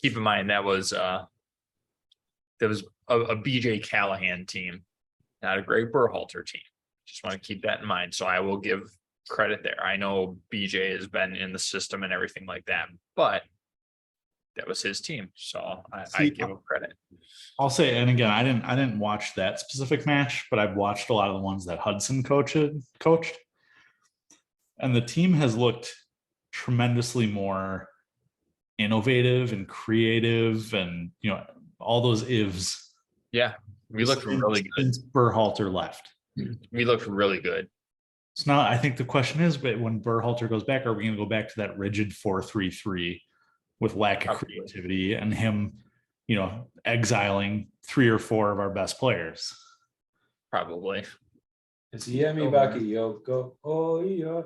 keep in mind that was a BJ Callahan team, not a Gregg Berhalter team. Just want to keep that in mind. So I will give credit there. I know BJ has been in the system and everything like that, but that was his team. So I give him credit. I'll say, and again, I didn't watch that specific match, but I've watched a lot of the ones that Hudson coached. And the team has looked tremendously more innovative and creative and, all those ifs. Yeah, we looked really good since Berhalter left. We looked really good. So now I think the question is, but when Berhalter goes back, are we going to go back to that rigid 4-3-3 with lack of creativity and him, exiling 3 or 4 of our best players? Probably. Baki Yoko. Oh, yeah.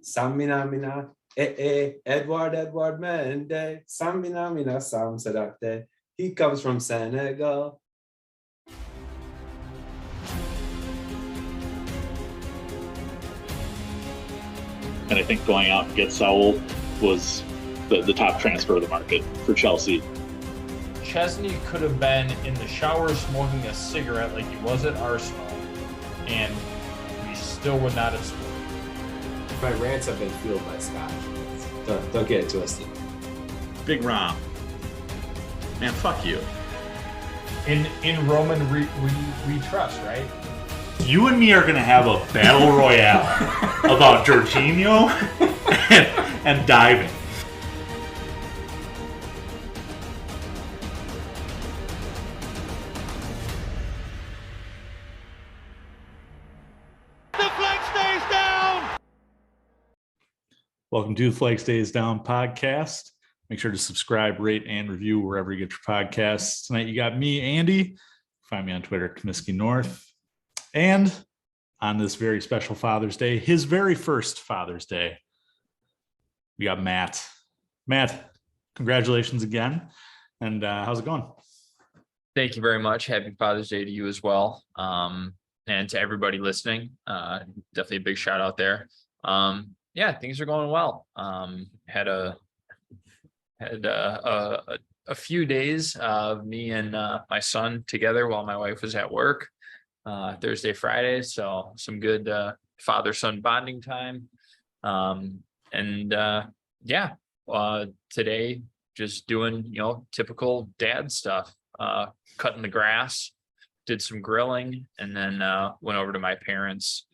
Samina Mina. Edward Mende. Samina Mina Sam Sadate. He comes from Senegal. And I think going out and get Saul was the top transfer of the market for Chelsea. Chesney could have been in the shower smoking a cigarette like he was at Arsenal, and we still would not have scored. My rants have been fueled by Scott. Don't get it twisted. Big Rom. Man, fuck you. In Roman we trust, right? You and me are going to have a battle royale about Jorginho and diving. The flag stays down! Welcome to the Flag Stays Down podcast. Make sure to subscribe, rate, and review wherever you get your podcasts. Tonight you got me, Andy. Find me on Twitter, Comiskey North. And on this very special Father's Day, his very first Father's Day, we got Matt. Matt, congratulations again. And how's it going? Thank you very much. Happy Father's Day to you as well. And to everybody listening, definitely a big shout out there. Yeah, things are going well. Had a few days of me and my son together while my wife was at work. Thursday, Friday, so some good father-son bonding time. Today just doing typical dad stuff, cutting the grass, did some grilling, and then went over to my parents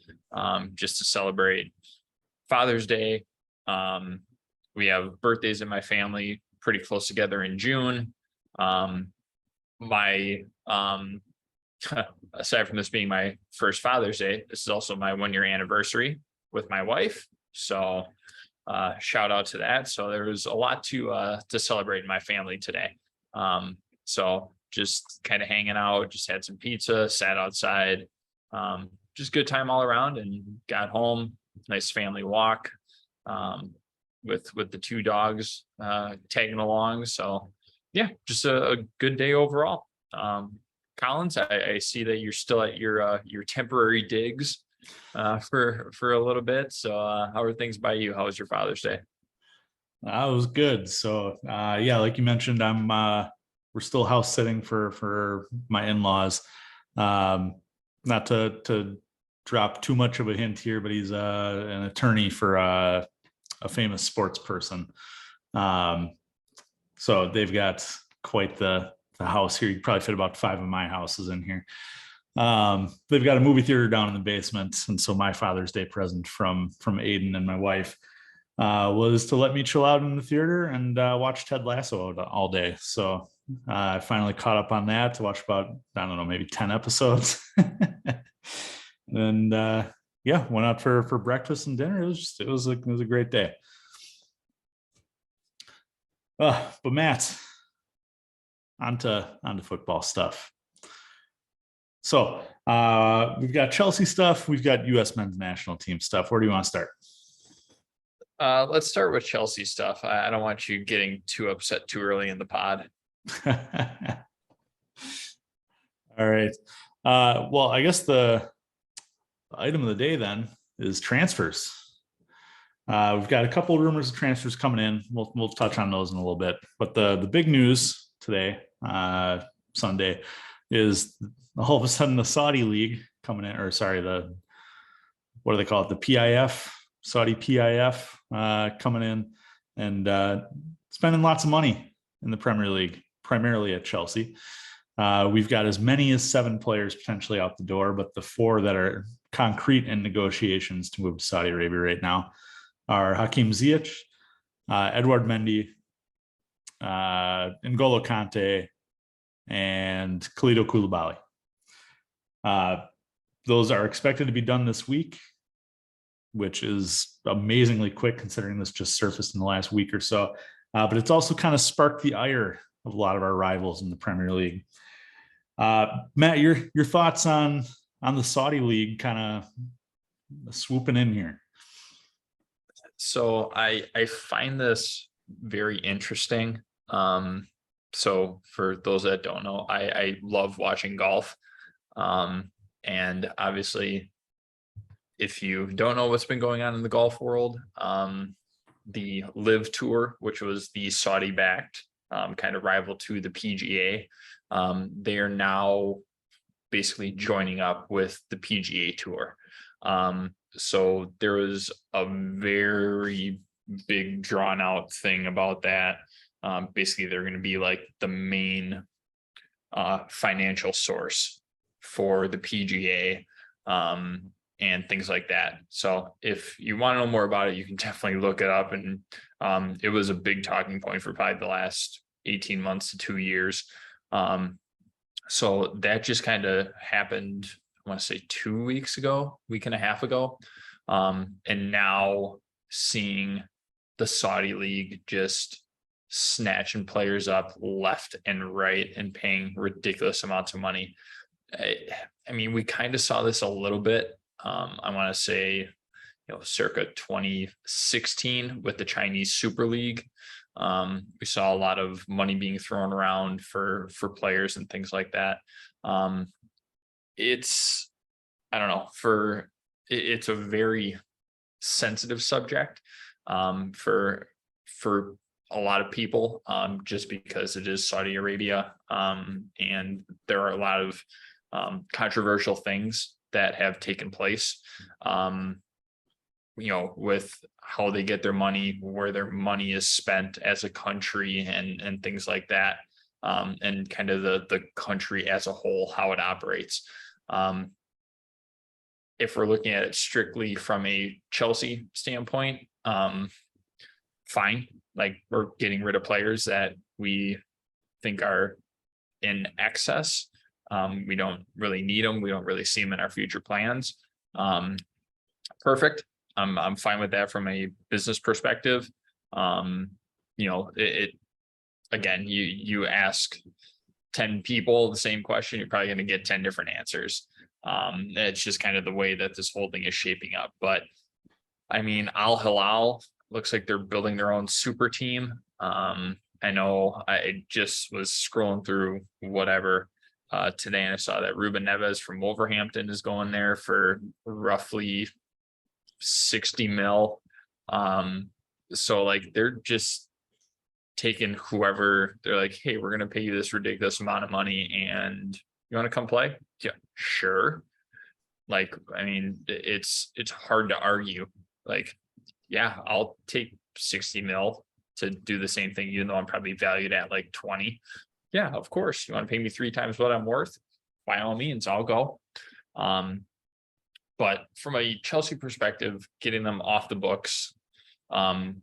just to celebrate Father's Day. We have birthdays in my family pretty close together in June. Aside from this being my first Father's Day, this is also my 1-year anniversary with my wife. So shout out to that. So there was a lot to celebrate in my family today. So just kind of hanging out, just had some pizza, sat outside, just good time all around, and got home. Nice family walk with the 2 dogs tagging along. So yeah, just a good day overall. Collins, I see that you're still at your temporary digs for a little bit. So how are things by you? How was your Father's Day? That was good. So like you mentioned, we're still house sitting for my in-laws. Not to drop too much of a hint here, but he's an attorney for a famous sports person. So they've got quite the house here. You could probably fit about 5 of my houses in here. They've got a movie theater down in the basement. And so my Father's Day present from Aiden and my wife was to let me chill out in the theater and watch Ted Lasso all day. So I finally caught up on that to watch about, I don't know, maybe 10 episodes. And went out for breakfast and dinner. It was a great day. But Matt, on to football stuff. So we've got Chelsea stuff. We've got U.S. men's national team stuff. Where do you want to start? Let's start with Chelsea stuff. I don't want you getting too upset too early in the pod. All right. Well, I guess the item of the day then is transfers. We've got a couple of rumors of transfers coming in. We'll touch on those in a little bit. But the big news today, Sunday, is all of a sudden the Saudi League coming in, or sorry, what do they call it? The PIF, Saudi PIF, coming in and spending lots of money in the Premier League, primarily at Chelsea. We've got as many as 7 players potentially out the door, but the 4 that are concrete in negotiations to move to Saudi Arabia right now are Hakim Ziyech, Edouard Mendy, N'Golo Kante, and Kalidou Koulibaly. Those are expected to be done this week, which is amazingly quick considering this just surfaced in the last week or so. But it's also kind of sparked the ire of a lot of our rivals in the Premier League. Matt, your thoughts on the Saudi League kind of swooping in here? So I find this very interesting. So for those that don't know, I love watching golf. And obviously, if you don't know what's been going on in the golf world, the Live Tour, which was the Saudi-backed kind of rival to the PGA, they are now basically joining up with the PGA Tour. So there was a very big drawn out thing about that. Basically, they're going to be like the main financial source for the PGA and things like that. So if you want to know more about it, you can definitely look it up. And it was a big talking point for probably the last 18 months to 2 years. So that just kind of happened, I want to say 2 weeks ago, week and a half ago. And now seeing the Saudi League just snatching players up left and right and paying ridiculous amounts of money. I mean, we kind of saw this a little bit. I want to say, circa 2016 with the Chinese Super League. We saw a lot of money being thrown around for players and things like that. It's, I don't know, it's a very sensitive subject for a lot of people, just because it is Saudi Arabia, and there are a lot of controversial things that have taken place, with how they get their money, where their money is spent as a country, and things like that, and kind of the country as a whole, how it operates. If we're looking at it strictly from a Chelsea standpoint, fine. Like, we're getting rid of players that we think are in excess. We don't really need them. We don't really see them in our future plans. Perfect. I'm fine with that from a business perspective. It again, you ask 10 people the same question, you're probably going to get 10 different answers. It's just kind of the way that this whole thing is shaping up. But I mean, Al Hilal looks like they're building their own super team. I know I just was scrolling through whatever today, and I saw that Ruben Neves from Wolverhampton is going there for roughly 60 mil. So like, they're just taking whoever, they're like, hey, we're going to pay you this ridiculous amount of money and you want to come play? Yeah, sure. Like, I mean, it's hard to argue. Like, yeah, I'll take 60 mil to do the same thing, even though I'm probably valued at like 20. Yeah, of course. You want to pay me 3 times what I'm worth? By all means, I'll go. But from a Chelsea perspective, getting them off the books, kind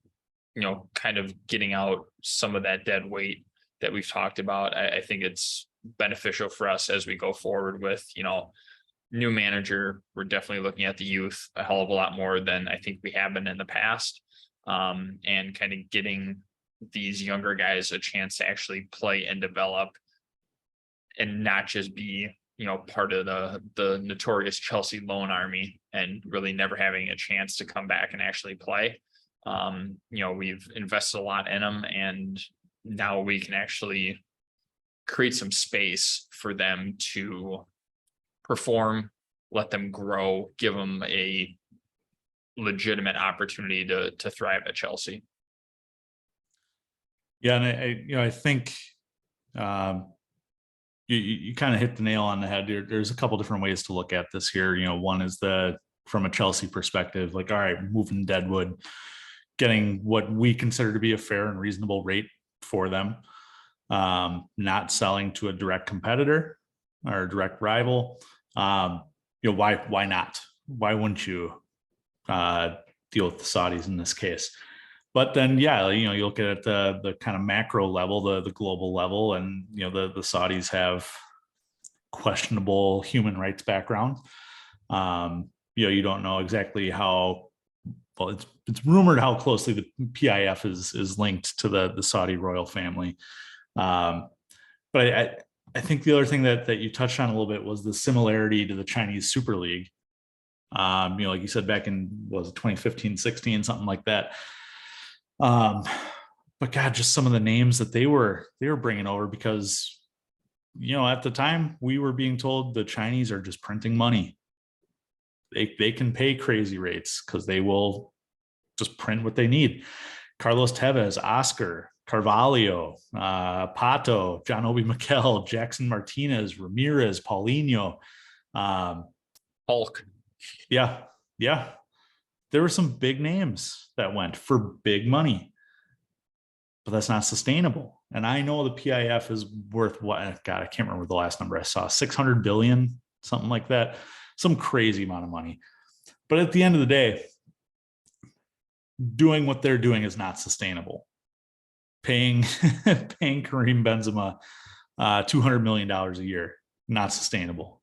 of getting out some of that dead weight that we've talked about, I think it's beneficial for us as we go forward with, new manager. We're definitely looking at the youth a hell of a lot more than I think we have been in the past, and kind of getting these younger guys a chance to actually play and develop and not just be, part of the notorious Chelsea loan army and really never having a chance to come back and actually play. We've invested a lot in them, and now we can actually create some space for them to perform, let them grow, give them a legitimate opportunity to thrive at Chelsea. Yeah, and I think you kind of hit the nail on the head. There's a couple different ways to look at this here. One is from a Chelsea perspective, like, all right, moving Deadwood, getting what we consider to be a fair and reasonable rate for them, not selling to a direct competitor or a direct rival. Why not? Why wouldn't you deal with the Saudis in this case? But then, you look at the kind of macro level, the global level, and the Saudis have questionable human rights background. You don't know exactly how. Well, it's rumored how closely the PIF is linked to the Saudi royal family. But I think the other thing that you touched on a little bit was the similarity to the Chinese Super League. Like you said, back in, was it 2015, 16, something like that. But God, just some of the names that they were bringing over, because, at the time we were being told the Chinese are just printing money. They can pay crazy rates because they will just print what they need. Carlos Tevez, Oscar, Carvalho, Pato, John Obi Mikel, Jackson Martinez, Ramirez, Paulinho, Hulk. Yeah. There were some big names that went for big money, but that's not sustainable. And I know the PIF is worth what? God, I can't remember the last number I saw, 600 billion, something like that, some crazy amount of money. But at the end of the day, doing what they're doing is not sustainable. Paying Karim Benzema $200 million a year, not sustainable.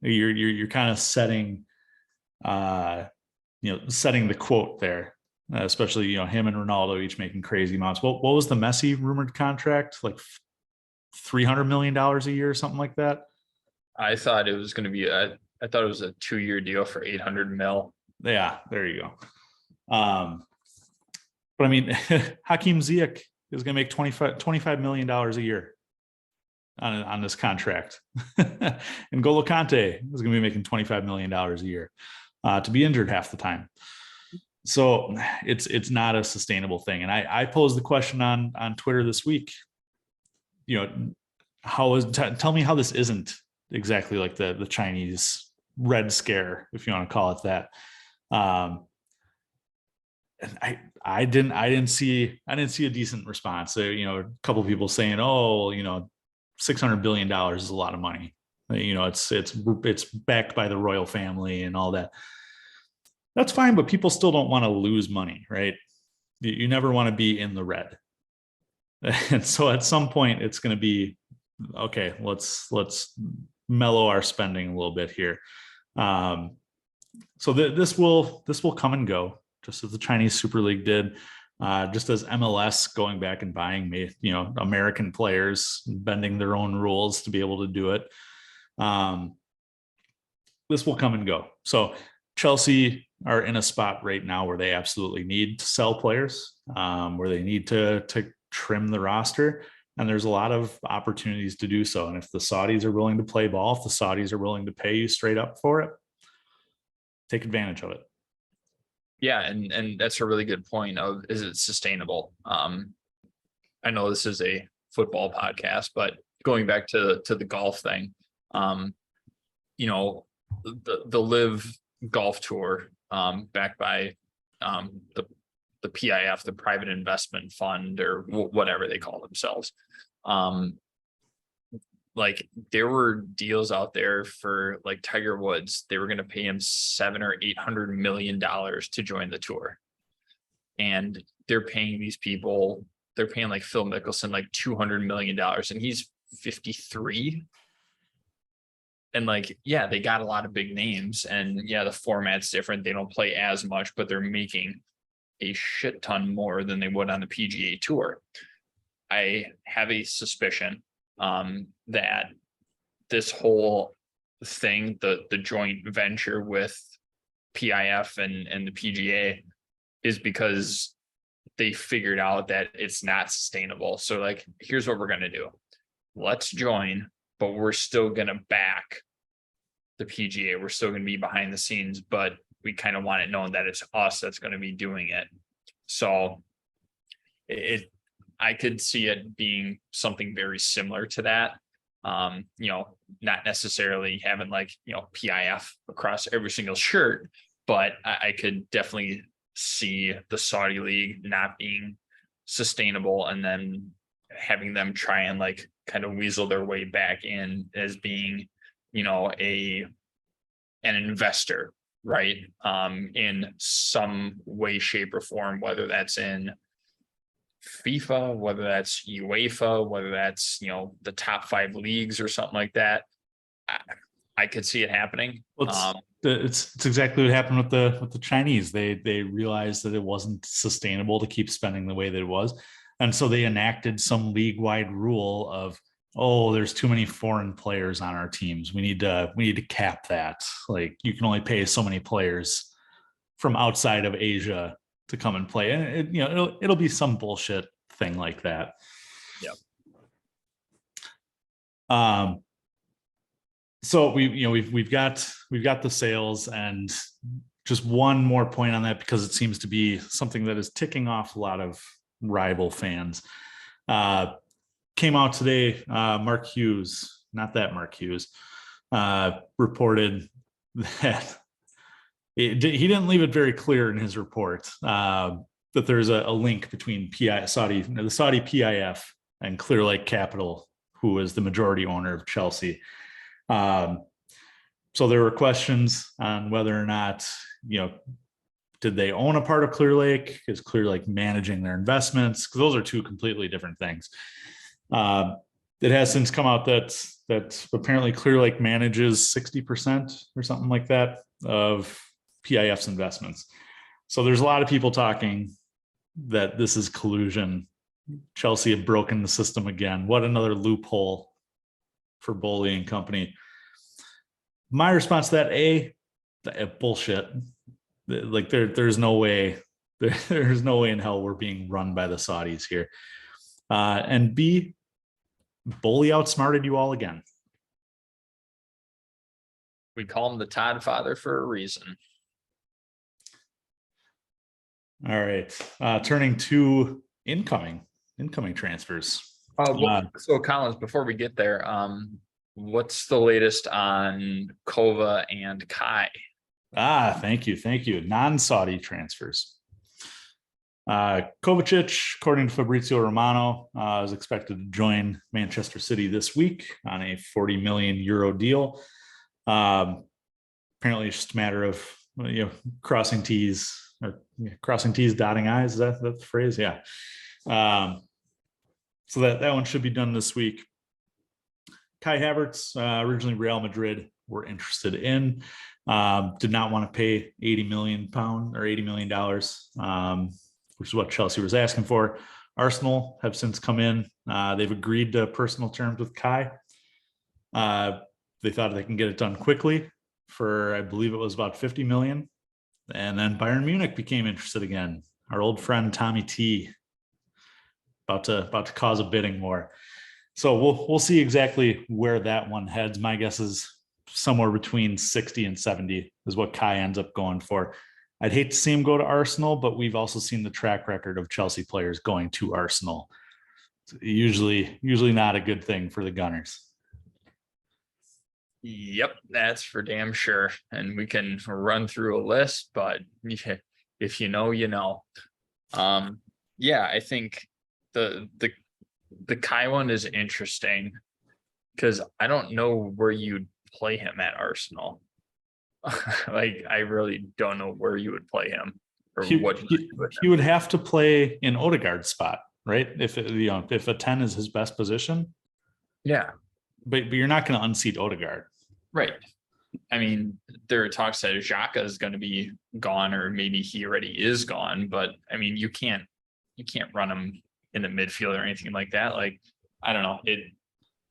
You're kind of setting setting the quote there, especially, him and Ronaldo each making crazy amounts. What was the Messi rumored contract? Like $300 million a year or something like that? I thought it was going to be I thought it was a 2-year deal for 800 mil. Yeah, there you go. But I mean, Hakeem Ziyech is going to make $25 million a year on this contract. And N'Golo Kante is going to be making $25 million a year to be injured half the time. So it's not a sustainable thing. And I posed the question on Twitter this week, tell me how this isn't exactly like the Chinese Red Scare, if you want to call it that. And I didn't see a decent response. So, a couple of people saying, oh, $600 billion is a lot of money. It's backed by the royal family and all that. That's fine, but people still don't want to lose money, right? You never want to be in the red. And so at some point it's going to be, okay, let's mellow our spending a little bit here. So this will come and go, just as the Chinese Super League did, just as MLS going back and buying, American players, bending their own rules to be able to do it. This will come and go. So Chelsea are in a spot right now where they absolutely need to sell players, where they need to trim the roster. And there's a lot of opportunities to do so. And if the Saudis are willing to play ball, if the Saudis are willing to pay you straight up for it, take advantage of it. Yeah, and that's a really good point of, is it sustainable? I know this is a football podcast, but going back to the golf thing, the Live Golf Tour, backed by the PIF, the Private Investment Fund, or whatever they call themselves. Like, there were deals out there for, like, Tiger Woods. They were going to pay him $700 or $800 million to join the tour. And they're paying these people, they're paying like Phil Mickelson, like $200 million, and he's 53. And like, yeah, they got a lot of big names, and yeah, the format's different. They don't play as much, but they're making a shit ton more than they would on the PGA Tour. I have a suspicion that this whole thing, the joint venture with PIF and the PGA, is because they figured out that it's not sustainable. So like, here's what we're going to do. Let's join, but we're still going to back the PGA. We're still going to be behind the scenes, but we kind of want it known that it's us that's going to be doing it. So I could see it being something very similar to that. Not necessarily having like, PIF across every single shirt, but I could definitely see the Saudi League not being sustainable, and then having them try and like kind of weasel their way back in as being, an investor, right? In some way, shape, or form, whether that's in FIFA, whether that's UEFA, whether that's, the top 5 leagues or something like that. I could see it happening. Well, it's exactly what happened with the Chinese. They realized that it wasn't sustainable to keep spending the way that it was, and so they enacted some league-wide rule of, oh, there's too many foreign players on our teams. We need to cap that. Like, you can only pay so many players from outside of Asia to come and play, and it'll be some bullshit thing like that. Yep. So we've got the sales, and just one more point on that, because it seems to be something that is ticking off a lot of rival fans. Came out today. Mark Hughes, not that Mark Hughes, reported that he didn't leave it very clear in his report that there's a link between the Saudi PIF and Clear Lake Capital, who is the majority owner of Chelsea. So there were questions on whether or not, did they own a part of Clear Lake? Is Clear Lake managing their investments? Because those are two completely different things. It has since come out that apparently Clear Lake manages 60% or something like that of PIF's investments. So there's a lot of people talking that this is collusion. Chelsea have broken the system again. What another loophole for Boley and company. My response to that, bullshit. Like there's no way, there's no way in hell we're being run by the Saudis here. And B, Boley outsmarted you all again. We call him the Todd Father for a reason. All right. Turning to incoming transfers. So Collins, before we get there, what's the latest on Kova and Kai? Thank you. Non-Saudi transfers. Kovacic, according to Fabrizio Romano, is expected to join Manchester City this week on a 40 million euro deal. Apparently it's just a matter of crossing T's, dotting I's. Is that the phrase? Yeah. So that one should be done this week. Kai Havertz, originally Real Madrid were interested in, did not want to pay £80 million, which is what Chelsea was asking for. Arsenal have since come in. They've agreed to personal terms with Kai. They thought they can get it done quickly for, I believe it was about 50 million. And then Bayern Munich became interested again. Our old friend Tommy T about to cause a bidding war. So we'll see exactly where that one heads. My guess is somewhere between 60 and 70 is what Kai ends up going for. I'd hate to see him go to Arsenal, but we've also seen the track record of Chelsea players going to Arsenal. It's usually not a good thing for the Gunners. Yep, that's for damn sure. And we can run through a list, but if you know, you know. Yeah, I think the Kai one is interesting because I don't know where you'd play him at Arsenal. Like, I really don't know where you would play him or what he would have to play in Odegaard's spot, right? If a 10 is his best position. Yeah. But you're not going to unseat Odegaard. Right. I mean, there are talks that Xhaka is going to be gone, or maybe he already is gone, but I mean, you can't run him in the midfield or anything like that. Like, I don't know.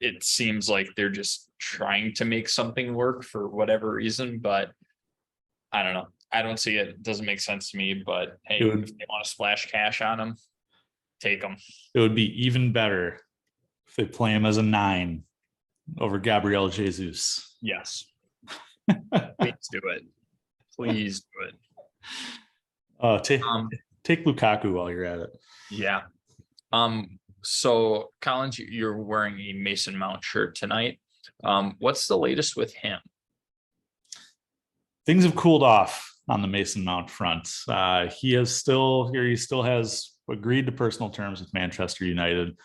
It seems like they're just trying to make something work for whatever reason, but I don't know. I don't see it. It doesn't make sense to me, but hey, if they want to splash cash on them, take them. It would be even better if they play him as a 9 over Gabriel Jesus. Yes. Please do it. Please do it. Take Um, take Lukaku while you're at it. yeah. So Collins, you're wearing a Mason Mount shirt tonight. What's the latest with him? Things have cooled off on the Mason Mount front. He still has agreed to personal terms with Manchester United.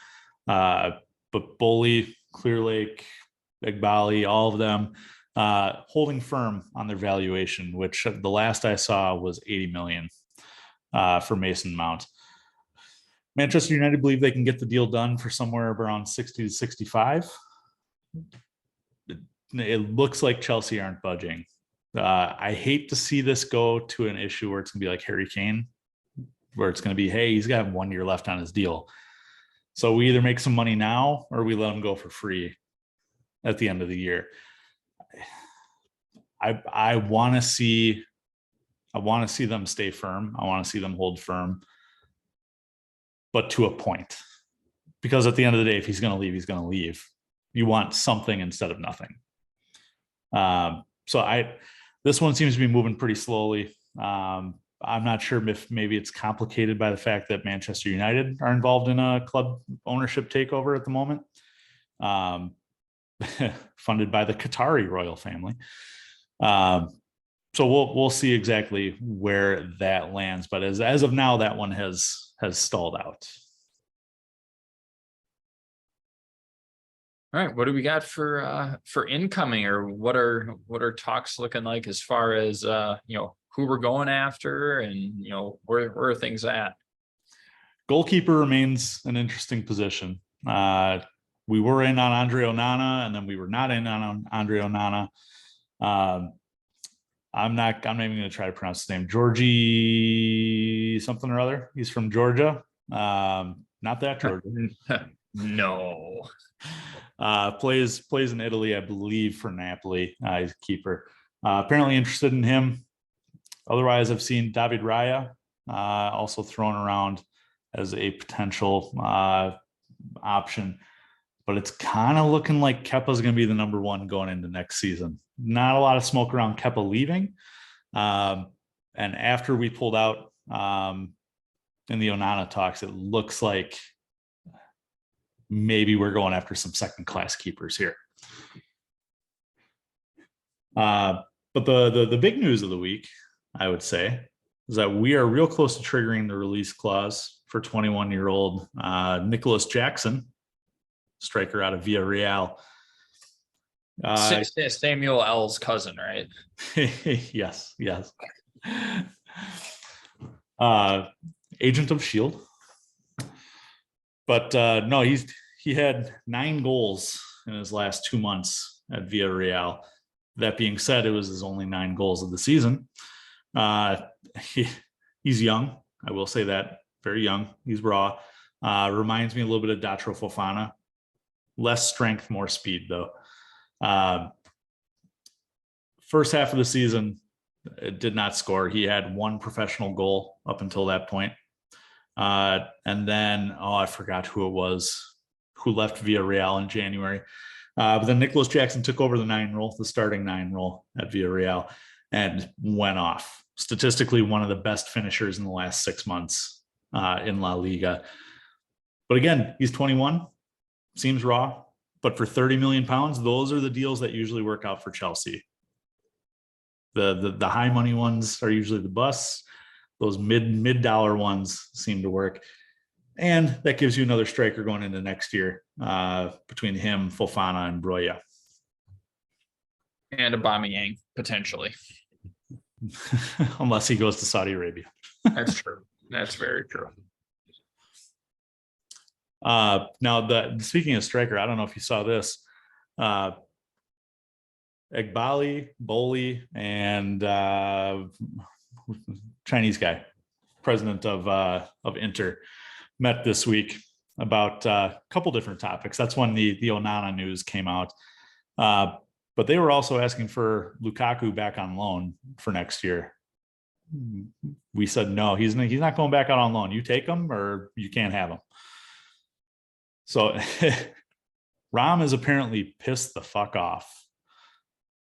But Bowley, Clear Lake, Egbali, all of them holding firm on their valuation, which the last I saw was 80 million for Mason Mount. Manchester United believe they can get the deal done for somewhere around 60 to 65. It looks like Chelsea aren't budging. I hate to see this go to an issue where it's going to be like Harry Kane, where it's going to be, hey, he's got 1 year left on his deal. So we either make some money now or we let him go for free at the end of the year. I want to see them stay firm. I want to see them hold firm, but to a point. Because at the end of the day, if he's going to leave, he's going to leave. You want something instead of nothing. This one seems to be moving pretty slowly. I'm not sure if maybe it's complicated by the fact that Manchester United are involved in a club ownership takeover at the moment, funded by the Qatari royal family. So we'll see exactly where that lands. But as of now, that one has stalled out. All right, what do we got for incoming, or what are talks looking like as far as who we're going after, and where are things at? Goalkeeper remains an interesting position. We were in on Andre Onana, and then we were not in on Andre Onana. I'm not even going to try to pronounce his name. Georgie something or other. He's from Georgia. Not that Georgia. No. Plays in Italy, I believe, for Napoli. He's a keeper. Apparently interested in him. Otherwise, I've seen David Raya also thrown around as a potential option. But it's kind of looking like Kepa's going to be the number one going into next season. Not a lot of smoke around Kepa leaving. And after we pulled out in the Onana talks, it looks like maybe we're going after some second-class keepers here. But the big news of the week, I would say, is that we are real close to triggering the release clause for 21-year-old Nicholas Jackson, striker out of Villarreal. Samuel L's cousin, right? Yes. Agent of Shield. But no, he had 9 goals in his last 2 months at Villarreal. That being said, it was his only 9 goals of the season. He's young. I will say that. Very young. He's raw. Reminds me a little bit of Datro Fofana. Less strength, more speed, though. First half of the season, it did not score. He had 1 professional goal up until that point. And then, I forgot who it was who left Villarreal in January. But then Nicholas Jackson took over the starting 9 role at Villarreal, and went off. Statistically, one of the best finishers in the last 6 months in La Liga. But again, he's 21, seems raw. But for 30 million pounds, those are the deals that usually work out for Chelsea. The high money ones are usually the busts. Those mid dollar ones seem to work. And that gives you another striker going into next year between him, Fofana, and Broya. And Aubameyang, potentially. Unless he goes to Saudi Arabia. That's true. That's very true. Now, speaking of striker, I don't know if you saw this. Egbali, Bowley, and Chinese guy, president of Inter, met this week about a couple different topics. That's when the Onana news came out. But they were also asking for Lukaku back on loan for next year. We said, no, he's not going back out on loan. You take him or you can't have him. So Ram is apparently pissed the fuck off.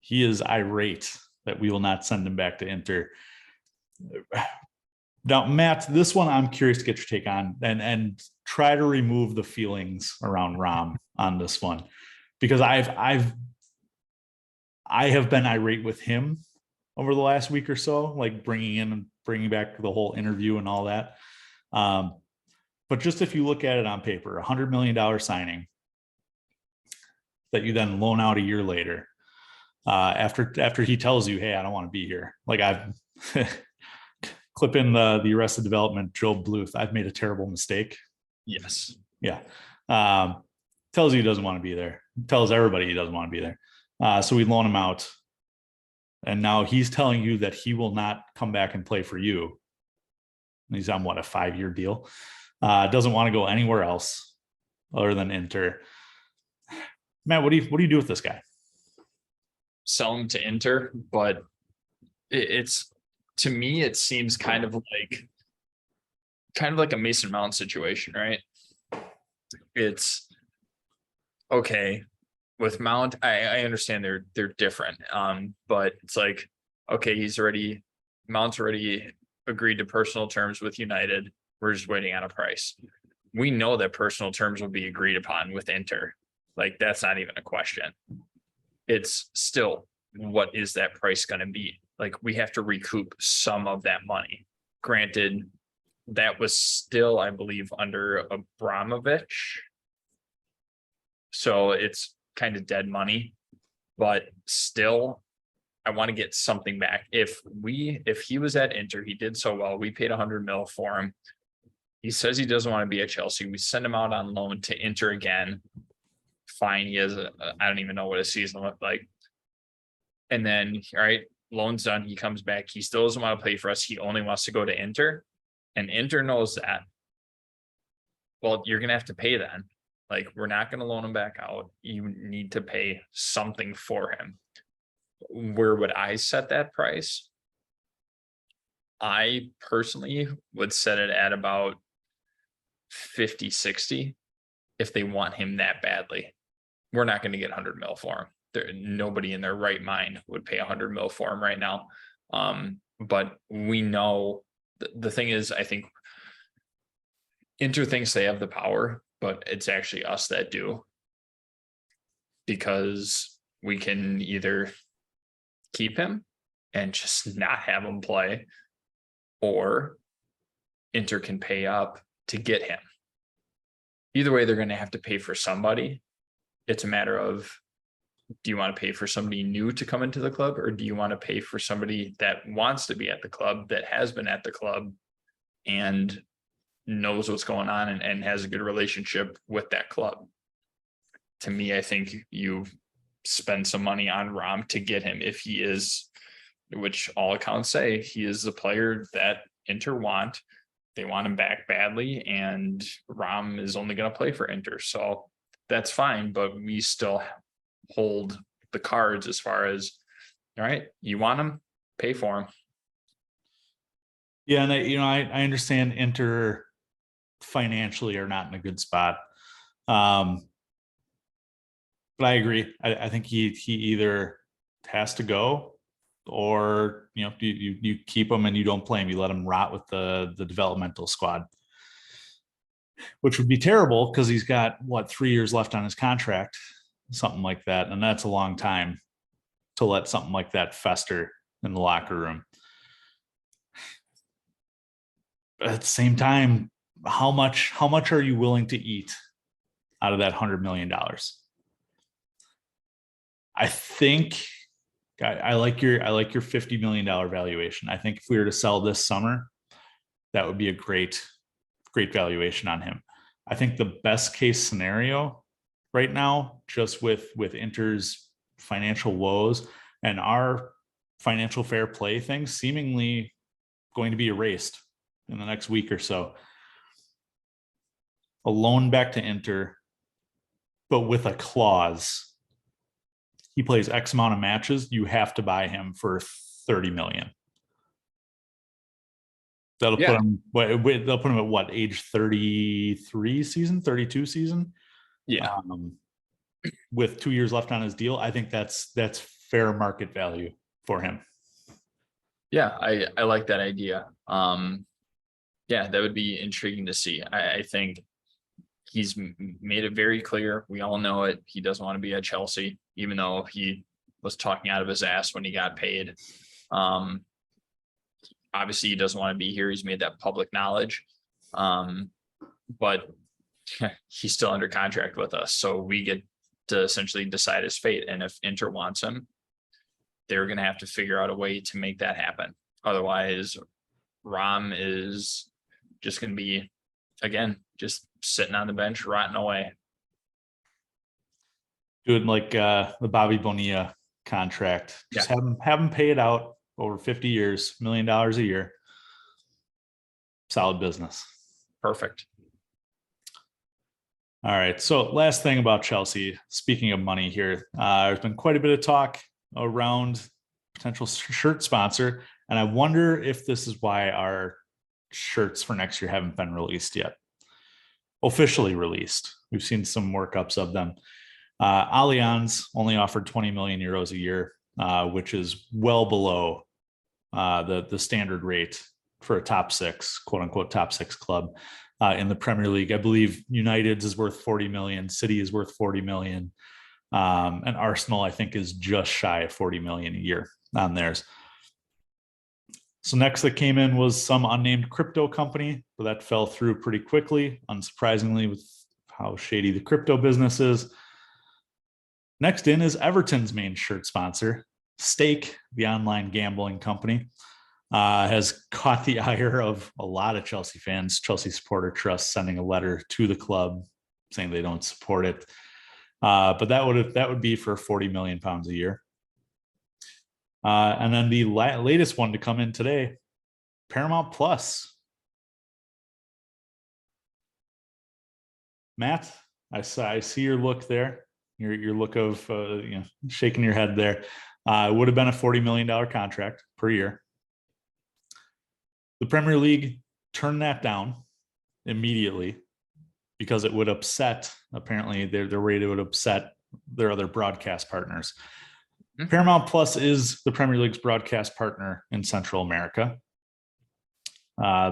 He is irate that we will not send him back to Inter. Now, Matt, this one I'm curious to get your take on, and try to remove the feelings around Rom on this one, because I have been irate with him over the last week or so, like bringing back the whole interview and all that. But just if you look at it on paper, $100 million signing that you then loan out a year later, after he tells you, hey, I don't want to be here. Like I've clip in the Arrested Development, Joe Bluth, I've made a terrible mistake. Yes. Yeah. Tells you he doesn't want to be there. Tells everybody he doesn't want to be there. So we loan him out. And now he's telling you that he will not come back and play for you. He's on what, a 5-year deal? Doesn't want to go anywhere else other than Inter. Matt, what do you do with this guy? Sell him to Inter, but it's, to me, it seems kind of like a Mason Mount situation, right? It's okay with Mount. I understand they're different. But it's like, okay, Mount's already agreed to personal terms with United. We're just waiting on a price. We know that personal terms will be agreed upon with Inter. Like, that's not even a question. It's still, what is that price going to be? Like, we have to recoup some of that money. Granted, that was still, I believe, under Abramovich. So it's kind of dead money, but still, I want to get something back. If he was at Inter, he did so well. We paid $100 million for him. He says he doesn't want to be at Chelsea. We send him out on loan to Inter again. Fine. He has I don't even know what his season looked like. And then, all right, loan's done. He comes back. He still doesn't want to play for us. He only wants to go to Inter. And Inter knows that. Well, you're going to have to pay then. Like, we're not going to loan him back out. You need to pay something for him. Where would I set that price? I personally would set it at about 50, 60 if they want him that badly. We're not going to get 100 mil for him. Nobody in their right mind would pay 100 mil for him right now. But we know the thing is, I think Inter thinks they have the power, but it's actually us that do, because we can either keep him and just not have him play, or Inter can pay up to get him. Either way, they're going to have to pay for somebody. It's a matter of, do you want to pay for somebody new to come into the club, or do you want to pay for somebody that wants to be at the club, that has been at the club and knows what's going on and has a good relationship with that club? To me, I think you spend some money on Rom to get him, if he is, which all accounts say he is the player that Inter want. They want him back badly, and Rom is only going to play for Inter. So that's fine, but we still hold the cards as far as, all right, you want him, pay for him. Yeah, and I understand Inter financially are not in a good spot. But I agree. I think he either has to go, or you keep him and you don't play him. You let him rot with the developmental squad, which would be terrible because he's got 3 years left on his contract, something like that, and that's a long time to let something like that fester in the locker room. But at the same time, how much are you willing to eat out of that $100 million? I think I like your $50 million valuation. I think if we were to sell this summer, that would be a great valuation on him. I think the best case scenario right now, just with Inter's financial woes and our financial fair play thing seemingly going to be erased in the next week or so, a loan back to Inter, but with a clause. He plays X amount of matches, you have to buy him for $30 million. That'll put him. They'll put him at what, age 33 season, 32 season? Yeah. With 2 years left on his deal, I think that's fair market value for him. Yeah, I like that idea. Yeah, that would be intriguing to see. I think he's made it very clear. We all know it. He doesn't want to be at Chelsea, even though he was talking out of his ass when he got paid. Obviously, he doesn't want to be here. He's made that public knowledge. But he's still under contract with us. So we get to essentially decide his fate. And if Inter wants him, they're going to have to figure out a way to make that happen. Otherwise, Rom is just going to be, again, just sitting on the bench, rotting away. Doing like the Bobby Bonilla contract. Just have him pay it out over 50 years, $1 million a year. Solid business. Perfect. All right. So last thing about Chelsea, speaking of money here, there's been quite a bit of talk around potential shirt sponsor. And I wonder if this is why our shirts for next year haven't been released yet. Officially released. We've seen some workups of them. Allianz only offered 20 million euros a year, which is well below the standard rate for a top six, quote unquote, top six club in the Premier League. I believe United's is worth 40 million. City is worth 40 million. And Arsenal, I think, is just shy of 40 million a year on theirs. So next that came in was some unnamed crypto company, but that fell through pretty quickly, unsurprisingly, with how shady the crypto business is. Next in is Everton's main shirt sponsor, Stake, the online gambling company, has caught the ire of a lot of Chelsea fans. Chelsea Supporter Trust sending a letter to the club saying they don't support it. But that would be for 40 million pounds a year. And then the latest one to come in today, Paramount Plus. Matt, I see your look there. Your look of shaking your head there. It would have been a $40 million contract per year. The Premier League turned that down immediately because it would upset, apparently, they're worried it would upset their other broadcast partners. Mm-hmm. Paramount Plus is the Premier League's broadcast partner in Central America.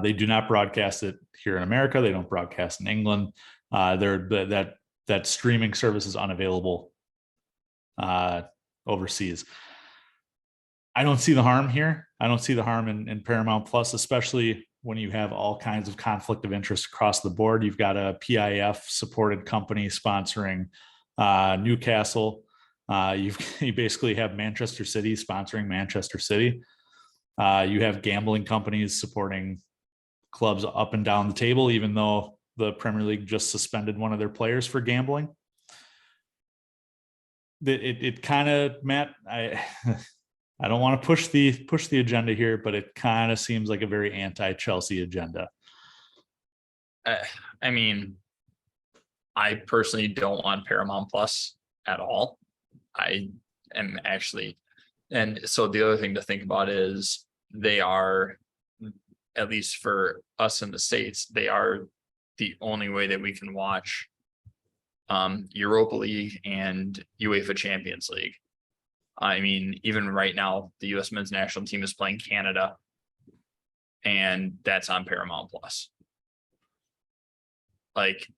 They do not broadcast it here in America. They don't broadcast in England. That streaming service is unavailable overseas. I don't see the harm here. I don't see the harm in Paramount Plus, especially when you have all kinds of conflict of interest across the board. You've got a PIF supported company sponsoring Newcastle. You basically have Manchester City sponsoring Manchester City. You have gambling companies supporting clubs up and down the table, even though the Premier League just suspended one of their players for gambling. It kind of, Matt, I don't want to push the agenda here, but it kind of seems like a very anti-Chelsea agenda. I mean, I personally don't want Paramount Plus at all. I am actually, and so the other thing to think about is they are, at least for us in the States, they are the only way that we can watch Europa League and UEFA Champions League. I mean, even right now, the US men's national team is playing Canada, and that's on Paramount Plus. Like,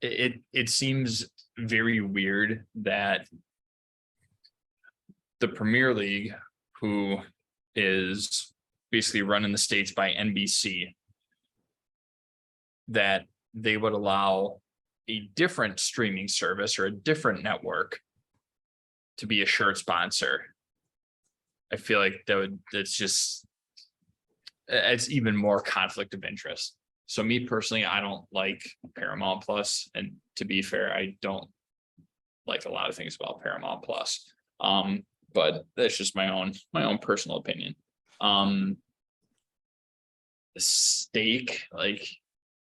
it seems very weird that the Premier League, who is basically run in the States by NBC, that they would allow a different streaming service or a different network to be a shirt sponsor. I feel like it's even more conflict of interest. So me personally, I don't like Paramount Plus. And to be fair, I don't like a lot of things about Paramount Plus. But that's just my own personal opinion. The Stake, like,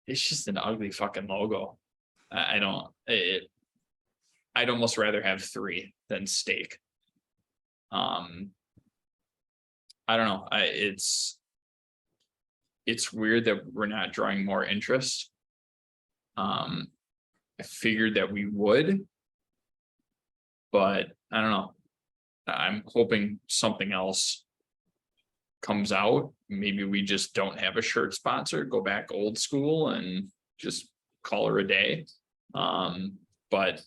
it's just an ugly fucking logo. I'd almost rather have 3 than Stake. I don't know. It's weird that we're not drawing more interest. I figured that we would, but I don't know. I'm hoping something else comes out, maybe we just don't have a shirt sponsor, go back old school and just call her a day. But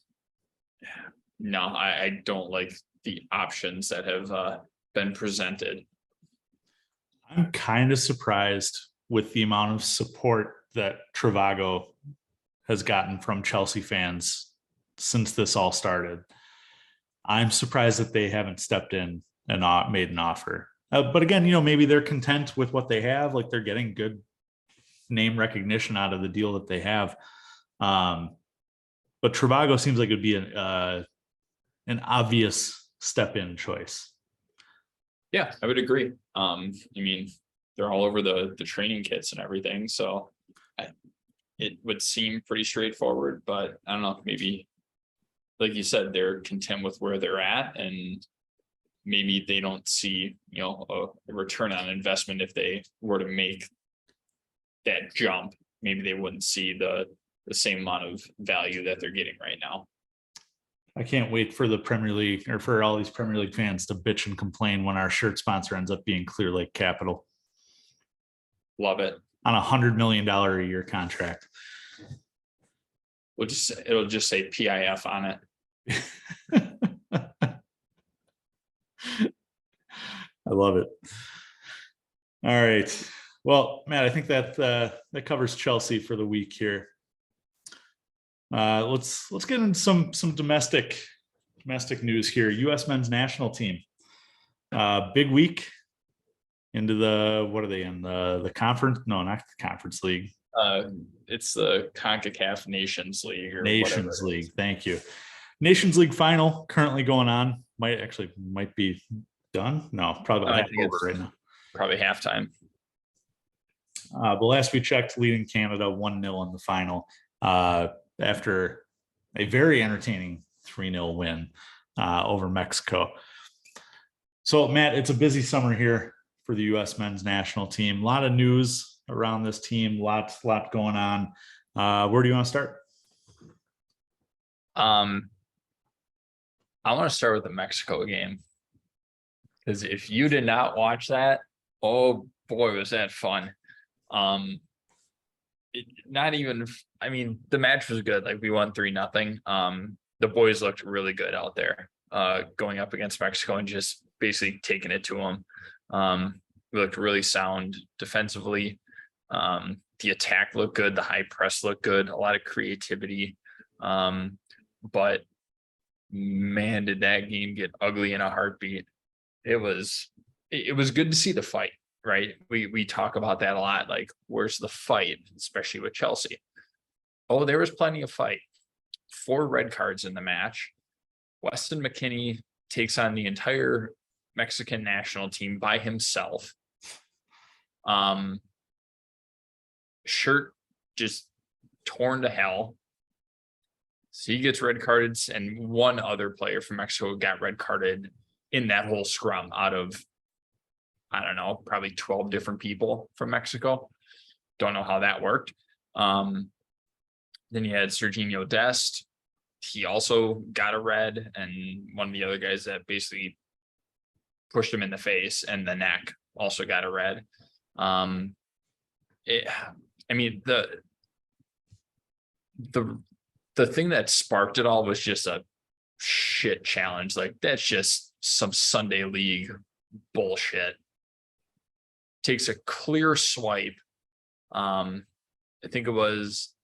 no, I don't like the options that have been presented. I'm kind of surprised with the amount of support that Trivago has gotten from Chelsea fans since this all started. I'm surprised that they haven't stepped in and made an offer. But again, maybe they're content with what they have. Like, they're getting good name recognition out of the deal that they have. But Trivago seems like it would be an obvious step-in choice. Yeah, I would agree. I mean, they're all over the training kits and everything, so it would seem pretty straightforward. But I don't know, maybe, like you said, they're content with where they're at, and maybe they don't see, a return on investment if they were to make that jump. Maybe they wouldn't see the same amount of value that they're getting right now. I can't wait for the Premier League, or for all these Premier League fans to bitch and complain when our shirt sponsor ends up being Clear Lake Capital. Love it. On $100 million a year contract. It'll just say PIF on it. I love it. All right. Well, Matt, I think that covers Chelsea for the week here. Let's get into some domestic news here. U.S. men's national team, big week into what are they in, the conference? No, not the conference league. It's the CONCACAF Nations League or Nations League. Thank you. Nations League final currently going on. Might be done. No, probably about half over right now. Probably halftime. But last we checked, leading Canada 1-0 in the final. After a very entertaining 3-0 win over Mexico. So, Matt, it's a busy summer here for the U.S. men's national team. A lot of news around this team, lot going on. Where do you want to start? I want to start with the Mexico game, because if you did not watch that, oh boy, was that fun. The match was good. Like, we won 3-0. The boys looked really good out there, going up against Mexico and just basically taking it to them. We looked really sound defensively. The attack looked good. The high press looked good. A lot of creativity. But man, did that game get ugly in a heartbeat. It was good to see the fight. Right. We talk about that a lot. Like, where's the fight, especially with Chelsea? Oh, there was plenty of fight. 4 red cards in the match. Weston McKennie takes on the entire Mexican national team by himself. Shirt just torn to hell. So he gets red carded, and one other player from Mexico got red carded in that whole scrum out of, I don't know, probably 12 different people from Mexico. Don't know how that worked. Then you had Serginho Dest. He also got a red, and one of the other guys that basically pushed him in the face and the neck also got a red. The thing that sparked it all was just a shit challenge. Like, that's just some Sunday league bullshit. Takes a clear swipe. I think it was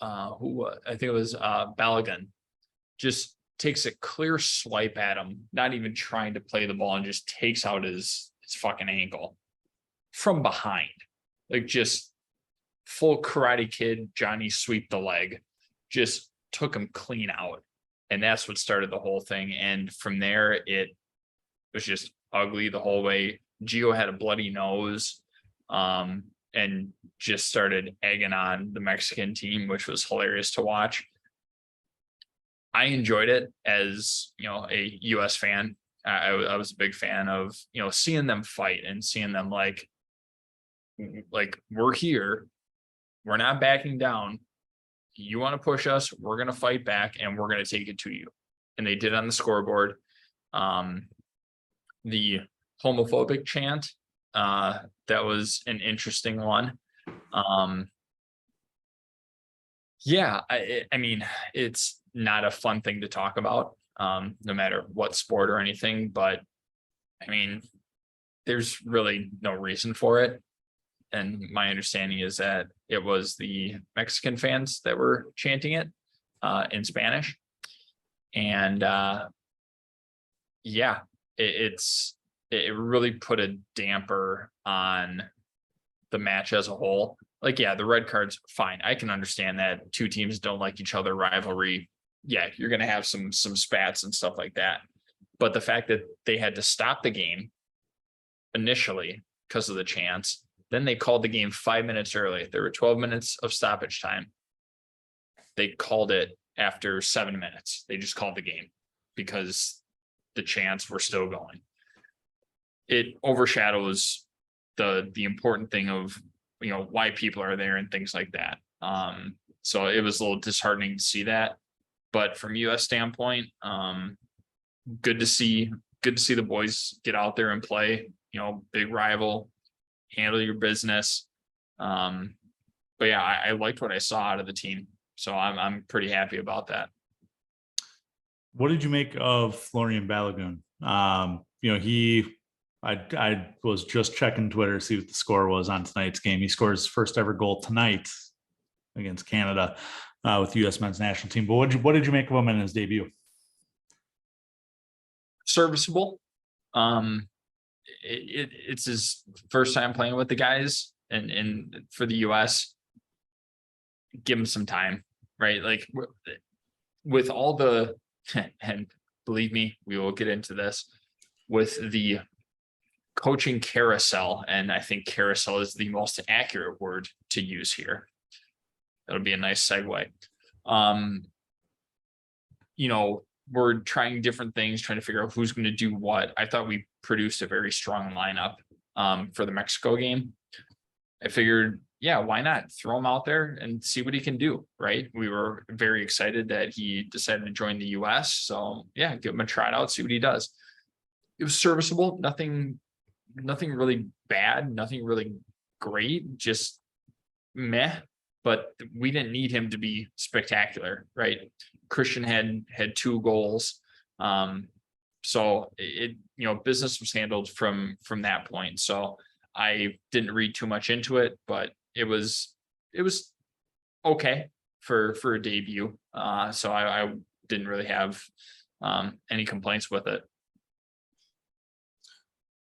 Balogun. Just takes a clear swipe at him, not even trying to play the ball, and just takes out his fucking ankle from behind. Like, just full Karate Kid Johnny sweep the leg. Just took him clean out. And that's what started the whole thing. And from there, it was just ugly the whole way. Gio had a bloody nose, and just started egging on the Mexican team, which was hilarious to watch. I enjoyed it as, a US fan. I was a big fan of, seeing them fight and seeing them like we're here. We're not backing down. You want to push us, we're going to fight back, and we're going to take it to you. And they did on the scoreboard. The homophobic chant. That was an interesting one. Yeah, I mean, it's not a fun thing to talk about, no matter what sport or anything, but I mean, there's really no reason for it. And my understanding is that it was the Mexican fans that were chanting it in Spanish. And yeah, it really put a damper on the match as a whole. Like, yeah, the red cards, fine. I can understand that two teams don't like each other, rivalry. Yeah, you're gonna have some spats and stuff like that. But the fact that they had to stop the game initially because of the chants, then they called the game 5 minutes early. There were 12 minutes of stoppage time. They called it after 7 minutes. They just called the game because the chants were still going. It overshadows the important thing of, you know, why people are there and things like that. So it was a little disheartening to see that. But from US standpoint, good to see the boys get out there and play, you know, big rival, handle your business. But yeah, I liked what I saw out of the team. So I'm pretty happy about that. What did you make of Florian Balogun? You know, I was just checking Twitter to see what the score was on tonight's game. He scores his first ever goal tonight against Canada with the U.S. men's national team. But what did you make of him in his debut? Serviceable. It's his first time playing with the guys, and for the U.S. give him some time, right? Like with all the, and believe me, we will get into this with the coaching carousel, and I think carousel is the most accurate word to use here. That'll be a nice segue. You know, we're trying different things, trying to figure out who's going to do what. I thought we produced a very strong lineup for the Mexico game. I figured, yeah, why not throw him out there and see what he can do, right? We were very excited that he decided to join the US. So yeah, give him a tryout out, see what he does. It was serviceable, nothing really bad, nothing really great, just meh. But we didn't need him to be spectacular, right? Christian had 2 goals. So it, you know, business was handled from that point. So I didn't read too much into it, but it was okay for a debut. So I didn't really have any complaints with it.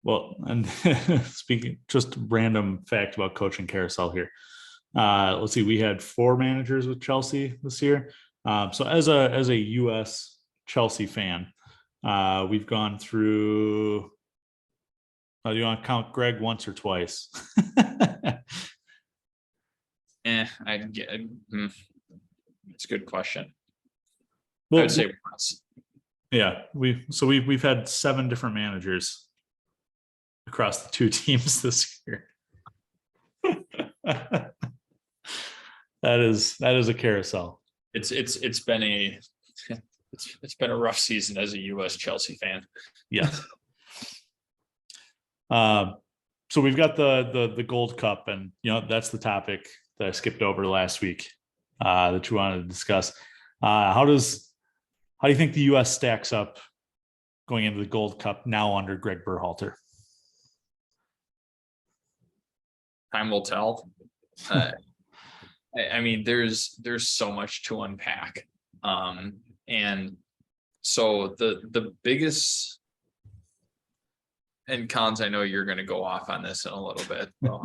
Well, and speaking, just random fact about coaching carousel here. Let's see, we had 4 managers with Chelsea this year. So as a US Chelsea fan, we've gone through, do you want to count Gregg once or twice? I'd get, it's a good question. Well, I would say once. Yeah, we've had 7 different managers across the 2 teams this year. That is a carousel. It's been a rough season as a US Chelsea fan. Yes. So we've got the Gold Cup, and you know that's the topic that I skipped over last week that you wanted to discuss. How do you think the US stacks up going into the Gold Cup now under Gregg Berhalter? Time will tell. I mean, there's so much to unpack. And so the biggest, and Collins, I know you're going to go off on this in a little bit. So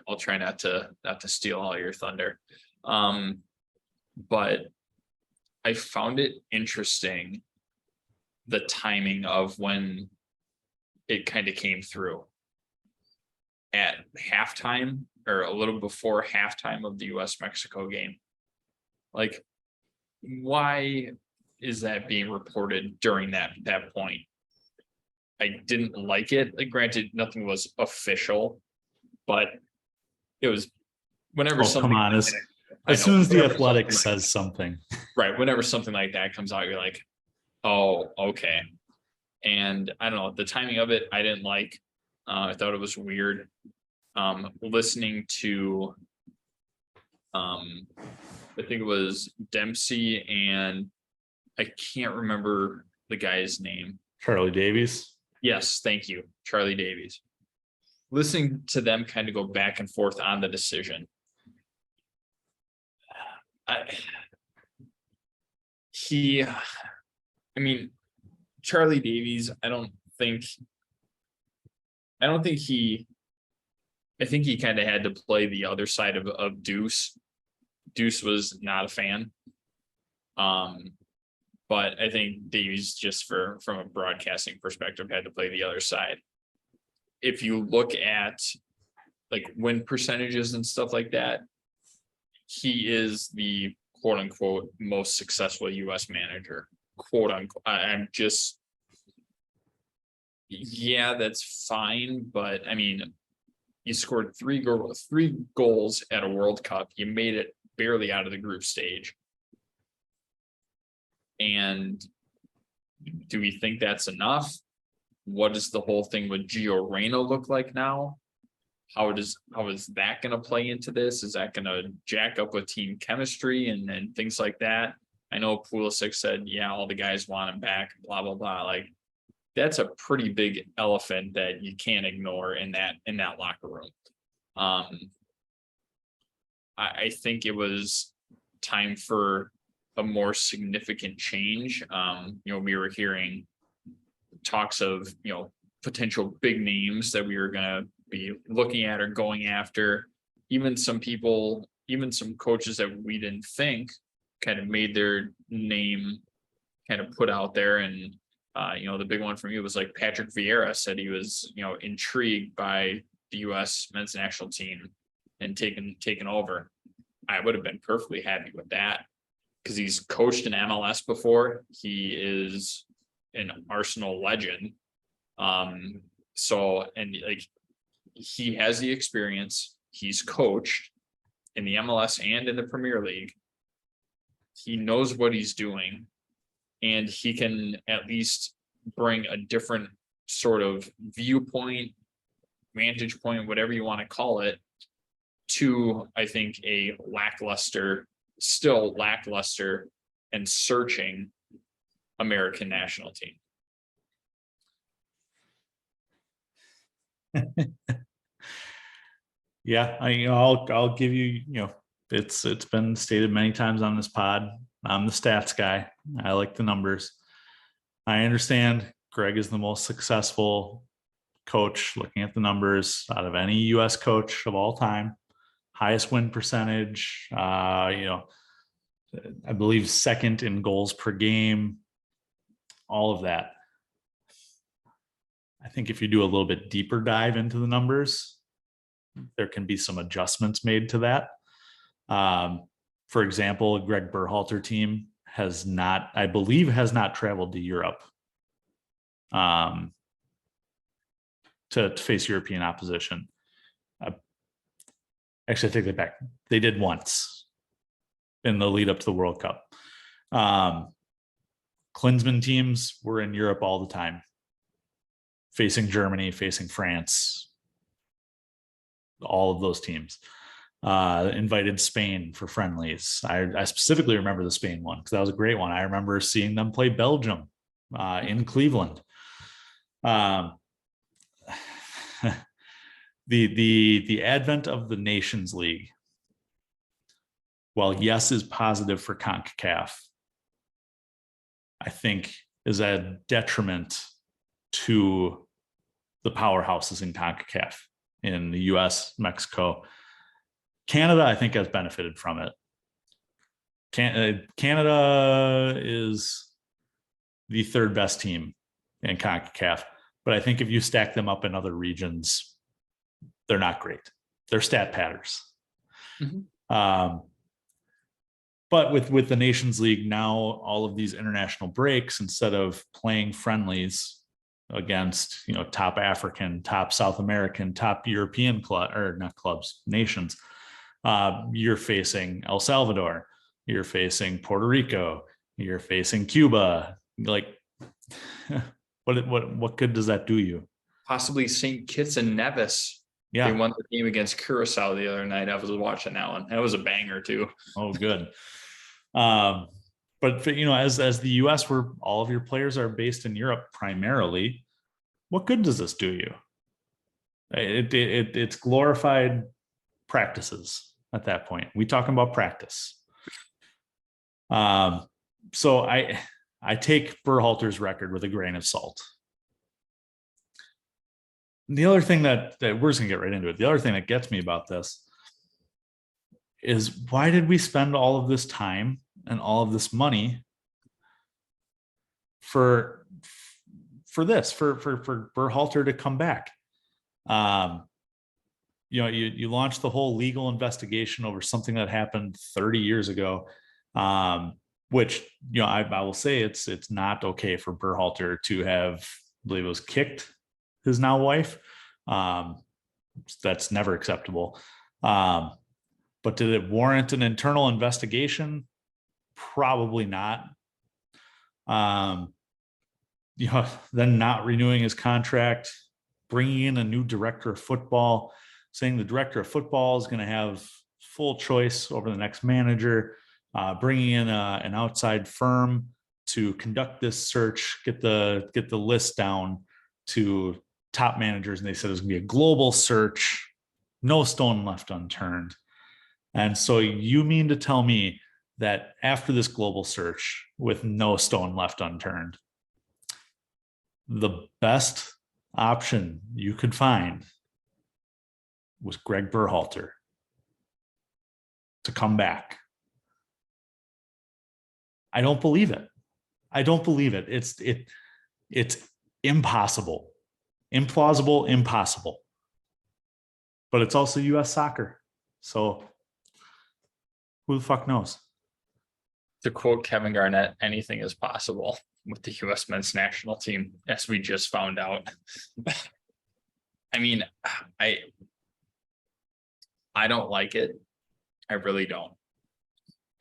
I'll try not to steal all your thunder. But I found it interesting, the timing of when it kind of came through at halftime, or a little before halftime of the US-Mexico game. Like, why is that being reported during that point? I didn't like it. Like, granted, nothing was official, but it was whenever something. Come on, as soon as the Athletic says something. Right. Whenever something like that comes out, you're like, oh, okay. And I don't know, the timing of it, I didn't like. I thought it was weird. Listening to, I think it was Dempsey, and I can't remember the guy's name. Charlie Davies. Yes, thank you, Charlie Davies. Listening to them kind of go back and forth on the decision. Charlie Davies, I think he kind of had to play the other side of Deuce. Deuce was not a fan. But I think Davies, just from a broadcasting perspective, had to play the other side. If you look at like win percentages and stuff like that, he is the quote unquote most successful US manager, quote unquote. Yeah, that's fine. But I mean, you scored three goals at a World Cup. You made it barely out of the group stage. And do we think that's enough? What does the whole thing with Gio Reyna look like now? How is that going to play into this? Is that going to jack up with team chemistry and things like that? I know Pulisic said, yeah, all the guys want him back, blah, blah, blah. Like, that's a pretty big elephant that you can't ignore in that locker room. I think it was time for a more significant change. We were hearing talks of, potential big names that we were going to be looking at or going after. Even some people, even some coaches that we didn't think kind of made their name kind of put out there. And, the big one for me was like Patrick Vieira said he was, intrigued by the US men's national team and taken over. I would have been perfectly happy with that because he's coached in MLS before. He is an Arsenal legend. He has the experience. He's coached in the MLS and in the Premier League. He knows what he's doing, and he can at least bring a different sort of viewpoint, vantage point, whatever you want to call it, to, I think, a still lackluster and searching American national team. Yeah, I'll give you, it's been stated many times on this pod. I'm the stats guy. I like the numbers. I understand Gregg is the most successful coach looking at the numbers out of any US coach of all time. Highest win percentage, I believe second in goals per game, all of that. I think if you do a little bit deeper dive into the numbers, there can be some adjustments made to that. For example, a Gregg Berhalter team has not traveled to Europe to face European opposition. Actually, I take that back. They did once in the lead up to the World Cup. Klinsmann teams were in Europe all the time, facing Germany, facing France, all of those teams. Invited Spain for friendlies. I specifically remember the Spain one because that was a great one. I remember seeing them play Belgium in Cleveland. The advent of the Nations League, while yes is positive for CONCACAF, I think is a detriment to the powerhouses in CONCACAF in the US, Mexico. Canada, I think, has benefited from it. Canada is the third best team in CONCACAF, but I think if you stack them up in other regions, they're not great. They're stat patters. Mm-hmm. But with the Nations League now, all of these international breaks, instead of playing friendlies against top African, top South American, top European nations, you're facing El Salvador, you're facing Puerto Rico, you're facing Cuba. Like, what good does that do you? possibly St. Kitts and Nevis. Yeah. They won the game against Curacao the other night. I was watching that one. That was a banger too. Oh, good. But you know, as the US, where all of your players are based in Europe primarily, what good does this do you? It's glorified practices at that point. We talking about practice. So I take Berhalter's record with a grain of salt. The other thing that we're just gonna get right into it. The other thing that gets me about this is, why did we spend all of this time and all of this money for Berhalter to come back? You know, you launched the whole legal investigation over something that happened 30 years ago, which, you know, I will say it's not okay for Berhalter to have, I believe it was, kicked his now wife. That's never acceptable. But did it warrant an internal investigation? Probably not. You know, then not renewing his contract, bringing in a new director of football, saying the director of football is going to have full choice over the next manager, bringing in an outside firm to conduct this search, get the list down to top managers. And they said it was going to be a global search, no stone left unturned. And so you mean to tell me that after this global search with no stone left unturned, the best option you could find was Gregg Berhalter to come back? I don't believe it. I don't believe it. It's impossible. Implausible, impossible. But it's also US soccer. So who the fuck knows? To quote Kevin Garnett, anything is possible with the US men's national team, as we just found out. I mean, I don't like it. I really don't.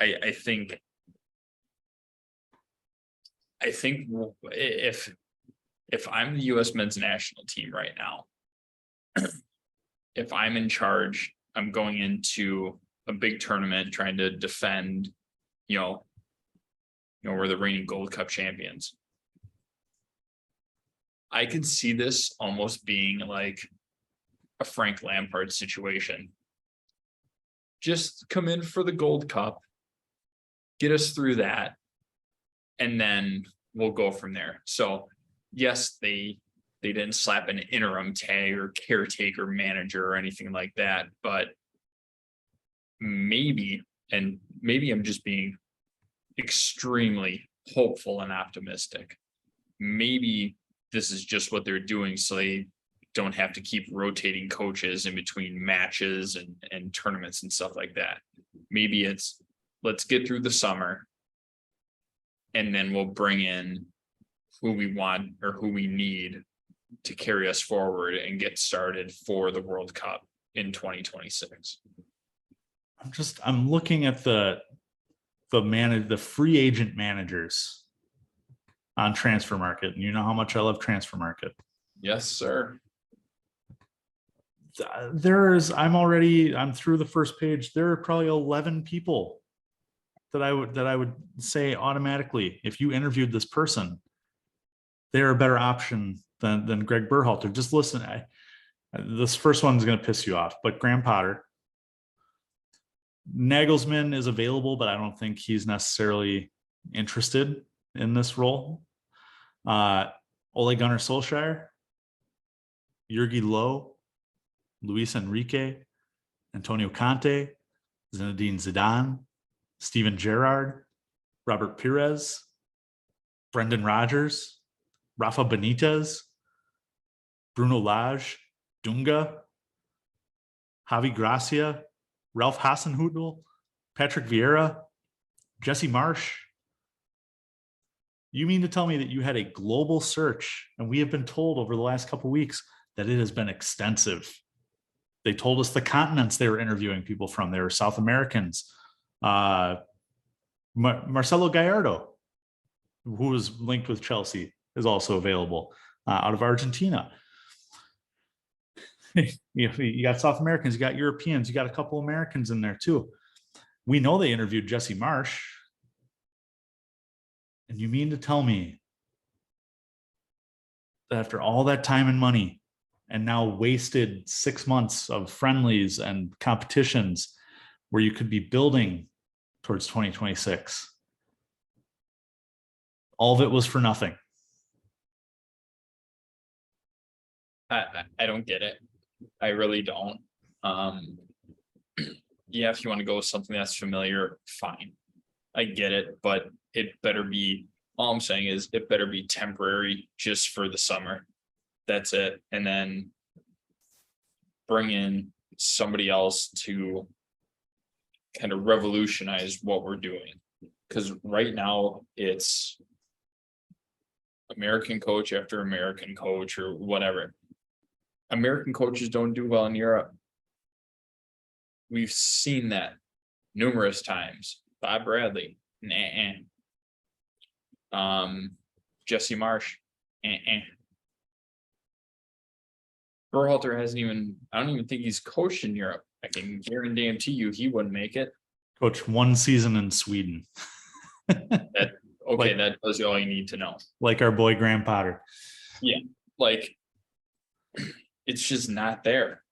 I think if I'm the US men's national team right now, if I'm in charge, I'm going into a big tournament trying to defend, we're the reigning Gold Cup champions. I can see this almost being like a Frank Lampard situation. Just come in for the Gold Cup, get us through that, and then we'll go from there. So yes, they didn't slap an interim tag or caretaker manager or anything like that, but maybe I'm just being extremely hopeful and optimistic. Maybe this is just what they're doing so they don't have to keep rotating coaches in between matches and tournaments and stuff like that. Maybe it's, let's get through the summer and then we'll bring in who we want or who we need to carry us forward and get started for the World Cup in 2026. I'm looking at the free agent managers on Transfer Market, and you know how much I love Transfer Market. Yes, sir. I'm through the first page. There are probably 11 people that I would say automatically, if you interviewed this person, they're a better option than Gregg Berhalter. Just listen. This first one is going to piss you off, but Graham Potter. Nagelsmann is available, but I don't think he's necessarily interested in this role. Ole Gunnar Solskjaer, Jurgi Low, Luis Enrique, Antonio Conte, Zinedine Zidane, Steven Gerrard, Robert Pires, Brendan Rodgers, Rafa Benitez, Bruno Lage, Dunga, Javi Gracia, Ralph Hasenhüttl, Patrick Vieira, Jesse Marsh. You mean to tell me that you had a global search, and we have been told over the last couple of weeks that it has been extensive. They told us the continents they were interviewing people from. They were South Americans. Marcelo Gallardo, who was linked with Chelsea, is also available out of Argentina. You got South Americans, you got Europeans, you got a couple Americans in there too. We know they interviewed Jesse Marsh. And you mean to tell me that after all that time and money and now wasted 6 months of friendlies and competitions where you could be building towards 2026, all of it was for nothing? I don't get it. I really don't. Yeah, if you want to go with something that's familiar, fine. I get it, but it better be, all I'm saying is it better be temporary just for the summer. That's it. And then bring in somebody else to kind of revolutionize what we're doing. Because right now it's American coach after American coach or whatever. American coaches don't do well in Europe. We've seen that numerous times. Bob Bradley, Jesse Marsh, Berhalter hasn't even, I don't even think he's coached in Europe. I can guarantee you he wouldn't make it. Coach 1 season in Sweden. Okay, that tells you all you need to know. Like our boy Graham Potter. Yeah, like it's just not there.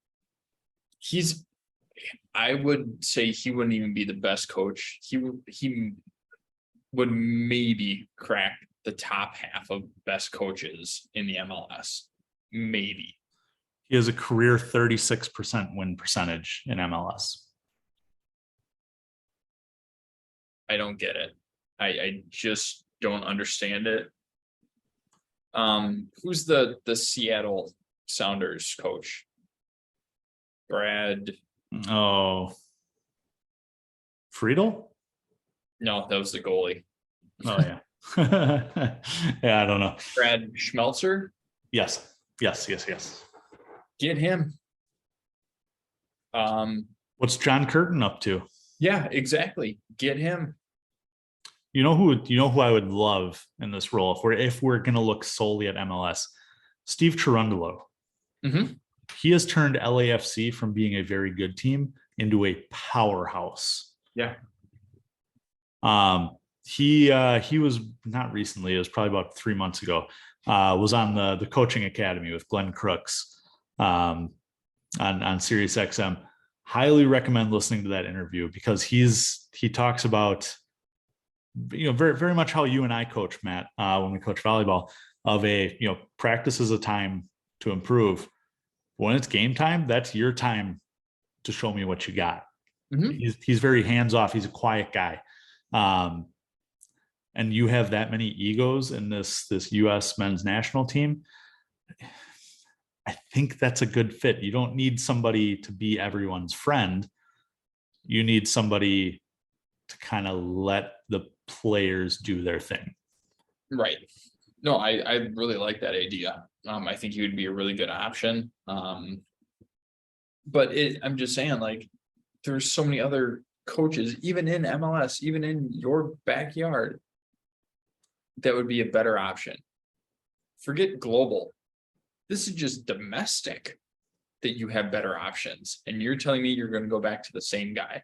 I would say he wouldn't even be the best coach. He would maybe crack the top half of best coaches in the MLS. Maybe. He has a career 36% win percentage in MLS. I don't get it. I just don't understand it. Who's the Seattle Sounders coach? Brad. Oh, Friedel? No, that was the goalie. Oh yeah. Yeah, I don't know. Brad Schmelzer? Yes. Get him. What's John Curtin up to? Yeah, exactly. Get him. You know who I would love in this role if we're gonna look solely at MLS? Steve Cherundolo. Mm-hmm. He has turned LAFC from being a very good team into a powerhouse. Yeah. He was not recently, it was probably about 3 months ago, was on the coaching academy with Glenn Crooks on Sirius XM. Highly recommend listening to that interview because he talks about, very, very much how you and I coach, Matt, when we coach volleyball, of practice is a time to improve. When it's game time, that's your time to show me what you got. Mm-hmm. He's very hands-off. He's a quiet guy. And you have that many egos in this US men's national team. I think that's a good fit. You don't need somebody to be everyone's friend. You need somebody to kind of let the players do their thing. Right. No, I really like that idea. I think he would be a really good option. But I'm just saying, like, there's so many other coaches, even in MLS, even in your backyard, that would be a better option. Forget global. This is just domestic that you have better options. And you're telling me you're going to go back to the same guy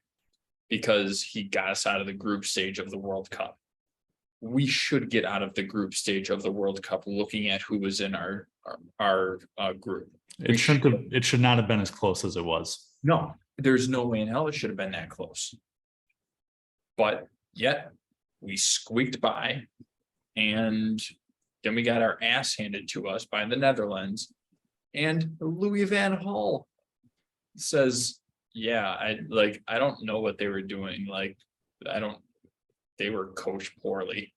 because he got us out of the group stage of the World Cup. We should get out of the group stage of the World Cup looking at who was in our group. It should not have been as close as it was. No, there's no way in hell it should have been that close. But yet we squeaked by, and then we got our ass handed to us by the Netherlands. And Louis van Gaal says, yeah, I don't know what they were doing. They were coached poorly.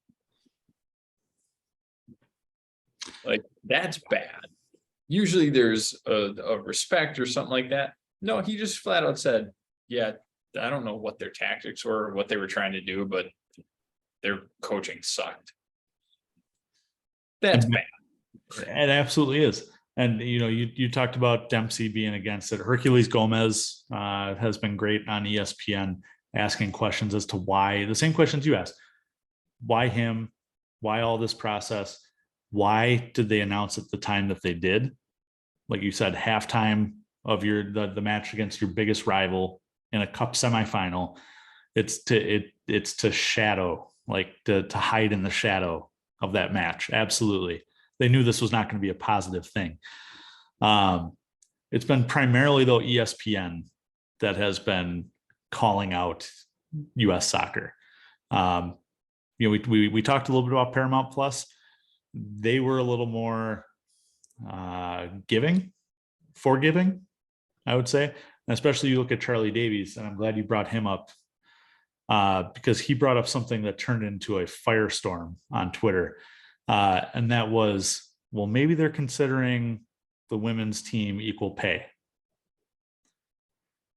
Like, that's bad. Usually there's a respect or something like that. No, he just flat out said, yeah, I don't know what their tactics were or what they were trying to do, but their coaching sucked. That's bad. It absolutely is. And, you talked about Dempsey being against it. Hercules Gomez has been great on ESPN asking questions as to why, the same questions you asked. Why him? Why all this process? Why did they announce at the time that they did? Like you said, halftime of the match against your biggest rival in a cup semifinal, it's to shadow, like to hide in the shadow of that match. Absolutely. They knew this was not going to be a positive thing. It's been primarily though ESPN that has been calling out US soccer. We talked a little bit about Paramount Plus. They were a little more forgiving, I would say. And especially you look at Charlie Davies, and I'm glad you brought him up because he brought up something that turned into a firestorm on Twitter. And that was, well, maybe they're considering the women's team equal pay.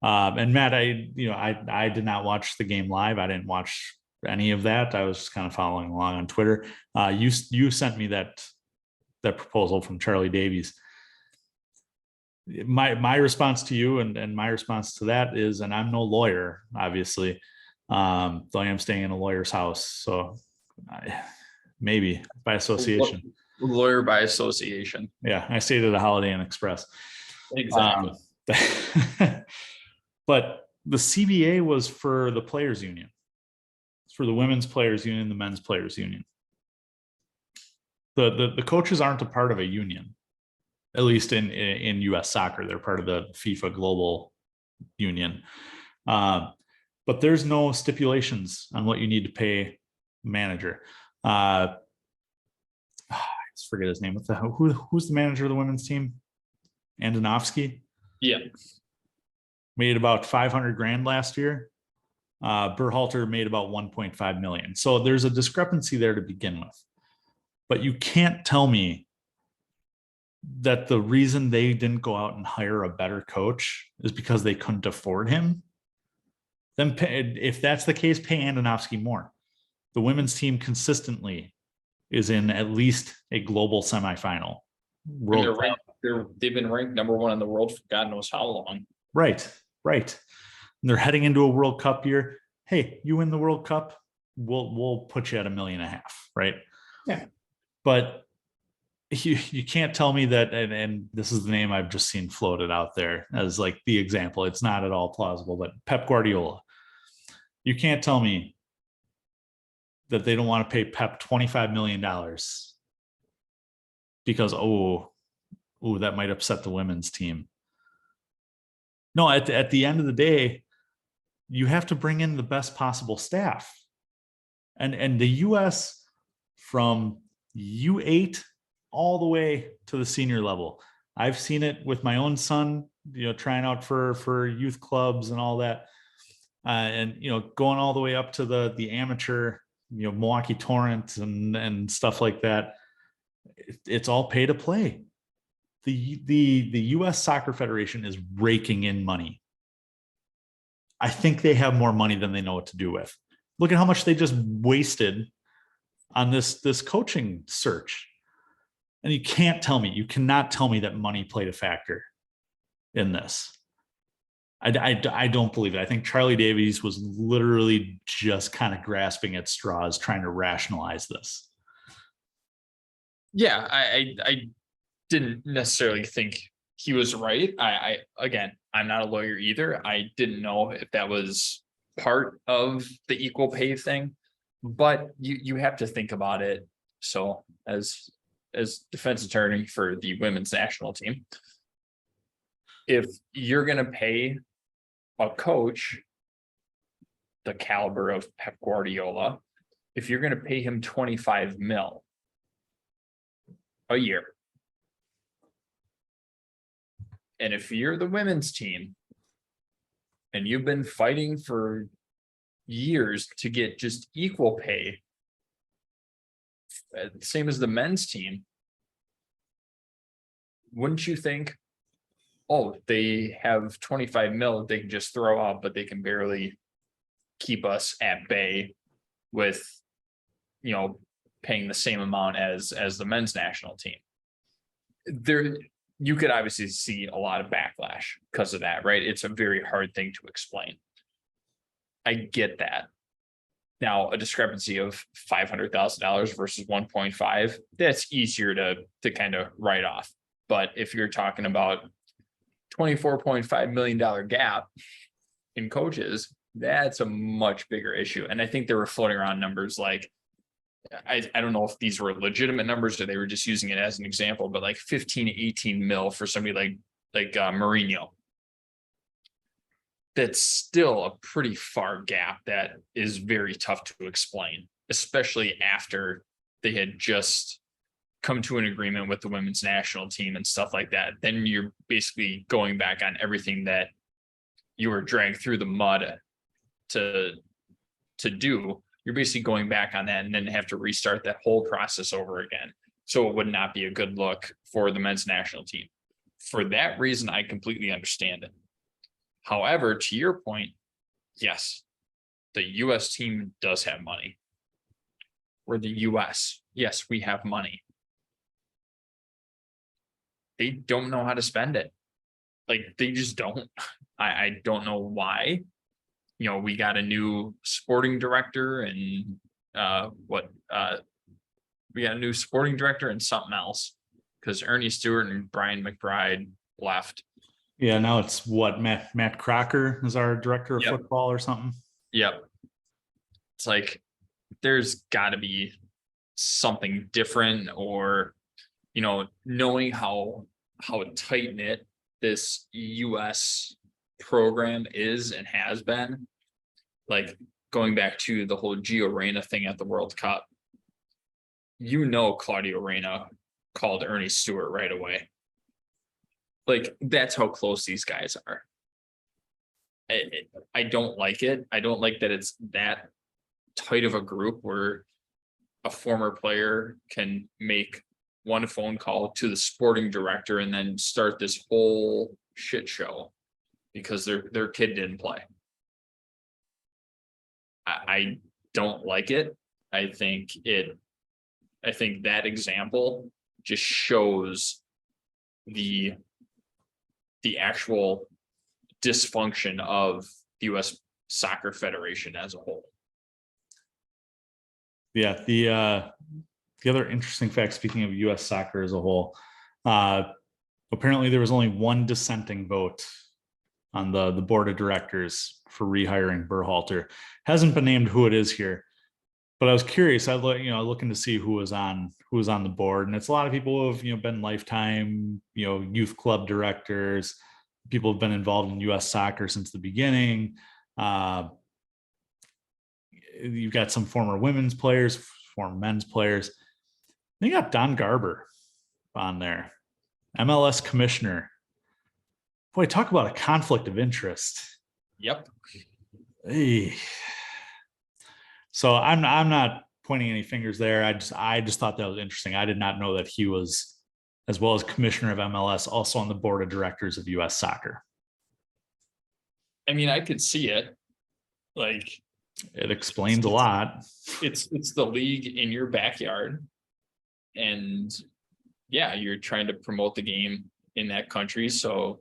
And Matt, I did not watch the game live. I didn't watch any of that. I was just kind of following along on Twitter. You sent me that proposal from Charlie Davies. My response to you and my response to that is, and I'm no lawyer, obviously, though I am staying in a lawyer's house. So maybe by association. Lawyer by association. Yeah, I stayed at a Holiday Inn Express. Exactly. But the CBA was for the players union. It's for the women's players union, the men's players union. The coaches aren't a part of a union, at least in US soccer. They're part of the FIFA global union. But there's no stipulations on what you need to pay manager. I just forget his name. Who's the manager of the women's team? Andonovsky? Yeah. Made about 500 grand last year. Berhalter made about 1.5 million. So there's a discrepancy there to begin with. But you can't tell me that the reason they didn't go out and hire a better coach is because they couldn't afford him. Then if that's the case, pay Andonovsky more. The women's team consistently is in at least a global semifinal. They've been ranked number one in the world for God knows how long. Right. And they're heading into a World Cup year. Hey, you win the World Cup, we'll put you at $1.5 million, right? Yeah. But you can't tell me that, and this is the name I've just seen floated out there as like the example. It's not at all plausible, but Pep Guardiola. You can't tell me that they don't want to pay Pep $25 million because, that might upset the women's team. No, at the end of the day, you have to bring in the best possible staff. And the US from U8 all the way to the senior level. I've seen it with my own son, trying out for youth clubs and all that. And going all the way up to the amateur, Milwaukee Torrent and stuff like that. It's all pay to play. The US Soccer Federation is raking in money. I think they have more money than they know what to do with. Look at how much they just wasted on this coaching search. And you cannot tell me that money played a factor in this. I don't believe it. I think Charlie Davies was literally just kind of grasping at straws, trying to rationalize this. Yeah, I didn't necessarily think he was right. Again, I'm not a lawyer either. I didn't know if that was part of the equal pay thing, but you have to think about it. So as defense attorney for the women's national team, if you're going to pay a coach the caliber of Pep Guardiola, if you're going to pay him 25 mil a year, and if you're the women's team and you've been fighting for years to get just equal pay, same as the men's team, wouldn't you think, they have 25 mil they can just throw out, but they can barely keep us at bay with, paying the same amount as the men's national team? You could obviously see a lot of backlash because of that, right? It's a very hard thing to explain. I get that. Now, a discrepancy of $500,000 versus 1.5, that's easier to kind of write off. But if you're talking about $24.5 million gap in coaches, that's a much bigger issue. And I think they were floating around numbers like, I don't know if these were legitimate numbers or they were just using it as an example, but like 15 to 18 mil for somebody like Mourinho. That's still a pretty far gap that is very tough to explain, especially after they had just come to an agreement with the women's national team and stuff like that. Then you're basically going back on everything that you were dragged through the mud to do. You're basically going back on that and then have to restart that whole process over again. So it would not be a good look for the men's national team. For that reason, I completely understand it. However, to your point, yes, the US team does have money. We're the US. Yes, we have money. They don't know how to spend it. Like, they just don't. I don't know why. You know, we got a new sporting director and we got a new sporting director and something else, because Ernie Stewart and Brian McBride left. Yeah, now it's what, Matt Crocker is our director of football or something. Yep. It's like, there's got to be something different, or, you know, knowing how tight knit this US program is and has been, like going back to the whole Gio Reyna thing at the World Cup, you know, Claudio Reyna called Ernie Stewart right away. Like, that's how close these guys are. I don't like it. I don't like that it's that tight of a group where a former player can make one phone call to the sporting director and then start this whole shit show because their kid didn't play. I don't like it. I think that example just shows the actual dysfunction of the US Soccer Federation as a whole. Yeah, the other interesting fact, speaking of US soccer as a whole, apparently there was only one dissenting vote on the board of directors for rehiring Berhalter. Hasn't been named who it is here, but I was curious. I looking to see who was on the board, and it's a lot of people who have been lifetime youth club directors. People have been involved in US soccer since the beginning. You've got some former women's players, former men's players. They got Don Garber on there, MLS commissioner. Boy, talk about a conflict of interest. Yep. Hey. So I'm not pointing any fingers there. I just thought that was interesting. I did not know that he was, as well as commissioner of MLS, also on the board of directors of US soccer. I mean, I could see it. Like, it explains a lot. It's the league in your backyard, and yeah, you're trying to promote the game in that country. So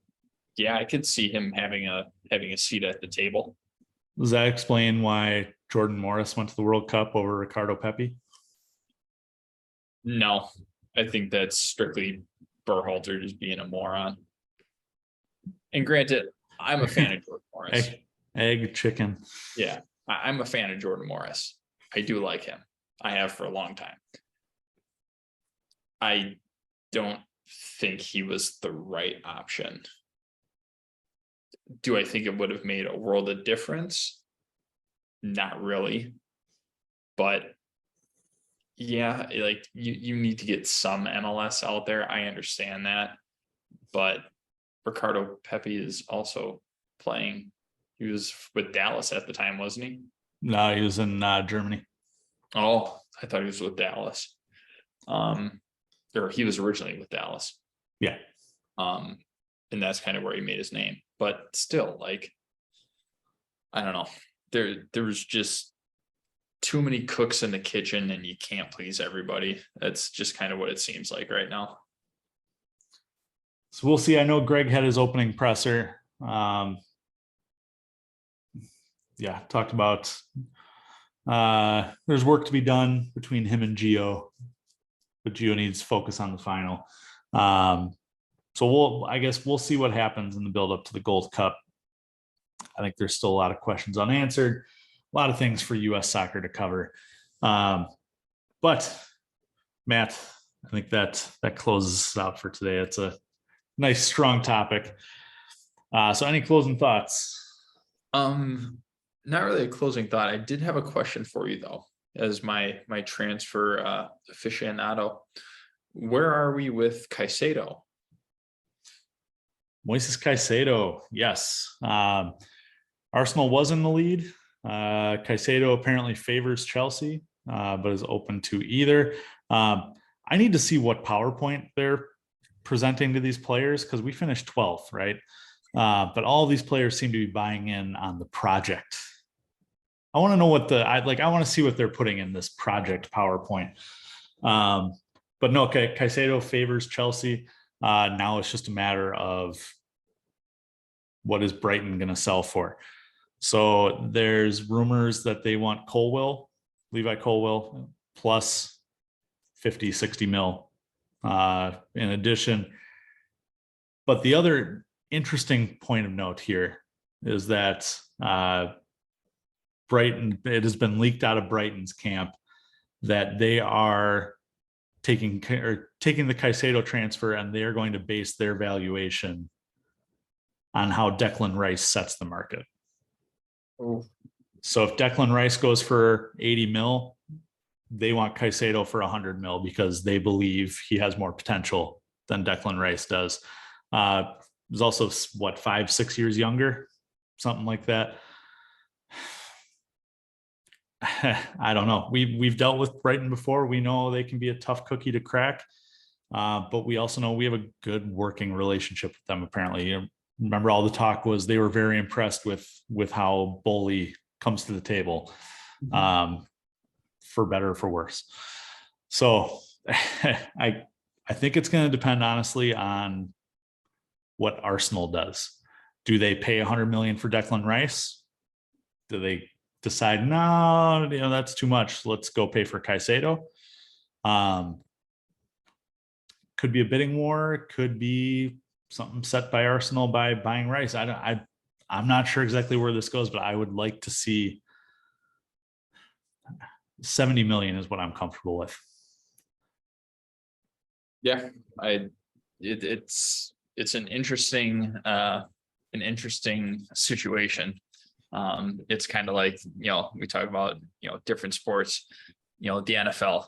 yeah, I could see him having a seat at the table. Does that explain why Jordan Morris went to the World Cup over Ricardo Pepi? No, I think that's strictly Berhalter just being a moron. And granted, I'm a fan of Jordan Morris. Egg chicken. Yeah, I'm a fan of Jordan Morris. I do like him. I have for a long time. I don't think he was the right option. Do I think it would have made a world of difference? Not really. But yeah, like you need to get some MLS out there. I understand that. But Ricardo Pepi is also playing. He was with Dallas at the time, wasn't he? No, he was in Germany. Oh, I thought he was with Dallas. Or he was originally with Dallas. Yeah. And that's kind of where he made his name. But still, like, I don't know. There was just too many cooks in the kitchen, and you can't please everybody. That's just kind of what it seems like right now. So we'll see. I know Greg had his opening presser. Talked about there's work to be done between him and Gio, but Gio needs focus on the final. So I guess we'll see what happens in the build up to the Gold Cup. I think there's still a lot of questions unanswered, a lot of things for U.S. soccer to cover. But Matt, I think that closes out for today. It's a nice, strong topic. So any closing thoughts? Not really a closing thought. I did have a question for you though, as my transfer aficionado. Where are we with Caicedo? Moises Caicedo, yes. Arsenal was in the lead. Caicedo apparently favors Chelsea, but is open to either. I need to see what PowerPoint they're presenting to these players because we finished 12th, right? But all these players seem to be buying in on the project. I want to know what I want to see what they're putting in this project PowerPoint. But no, Caicedo favors Chelsea. Now it's just a matter of what is Brighton going to sell for. So there's rumors that they want Levi Colwill, plus 50, 60 mil in addition. But the other interesting point of note here is that Brighton, it has been leaked out of Brighton's camp that they are taking the Caicedo transfer and they're going to base their valuation on how Declan Rice sets the market. Oh. So if Declan Rice goes for 80 mil, they want Caicedo for 100 mil because they believe he has more potential than Declan Rice does. He's also 5-6 years younger, something like that. I don't know. We've dealt with Brighton before. We know they can be a tough cookie to crack, but we also know we have a good working relationship with them. Apparently, remember all the talk was they were very impressed with how Bowley comes to the table, for better or for worse. So I think it's going to depend honestly on what Arsenal does. Do they pay 100 million for Declan Rice? Do they decide, no, that's too much, let's go pay for Caicedo? Could be a bidding war, could be something set by Arsenal by buying Rice. I'm not sure exactly where this goes, but I would like to see 70 million is what I'm comfortable with. Yeah, it's an interesting situation. It's kind of like, we talk about, different sports, the NFL,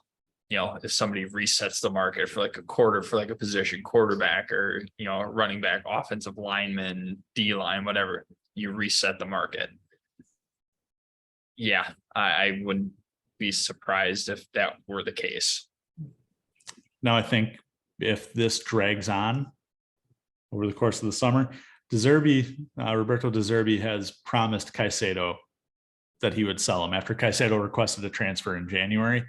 if somebody resets the market for like a quarter for like a position, quarterback or, running back, offensive lineman, D-line, whatever, you reset the market. Yeah, I wouldn't be surprised if that were the case. Now, I think if this drags on over the course of the summer, Roberto De Zerbi has promised Caicedo that he would sell him after Caicedo requested a transfer in January.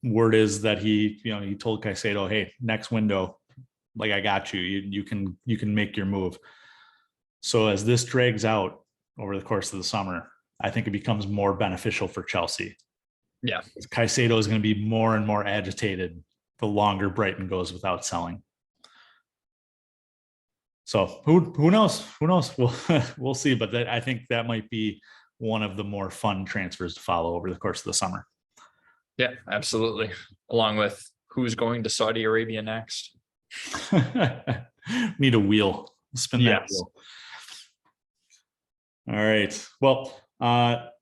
Word is that he told Caicedo, hey, next window, like I got you, you can make your move. So as this drags out over the course of the summer, I think it becomes more beneficial for Chelsea. Yeah. Caicedo is going to be more and more agitated the longer Brighton goes without selling. So who knows? We'll see. But I think that might be one of the more fun transfers to follow over the course of the summer. Yeah, absolutely. Along with who's going to Saudi Arabia next. Need a wheel. Spin that wheel. All right. Well,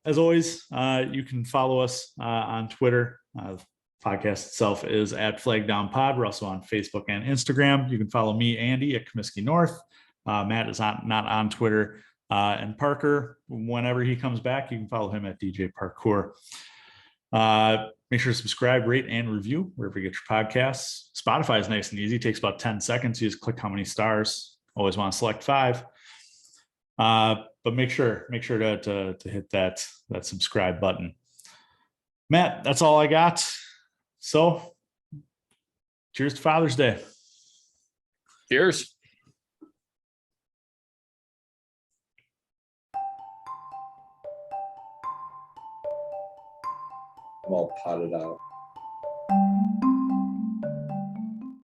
as always, you can follow us on Twitter. The podcast itself is at Flag Down Pod. We're also on Facebook and Instagram. You can follow me, Andy, at Comiskey North. Matt is not on Twitter. And Parker, whenever he comes back, you can follow him at DJ Parkour. Make sure to subscribe, rate, and review wherever you get your podcasts. Spotify is nice and easy. It takes about 10 seconds. You just click how many stars. Always want to select 5. But make sure to hit that subscribe button. Matt, that's all I got. So, cheers to Father's Day. Cheers. I'm all potted out.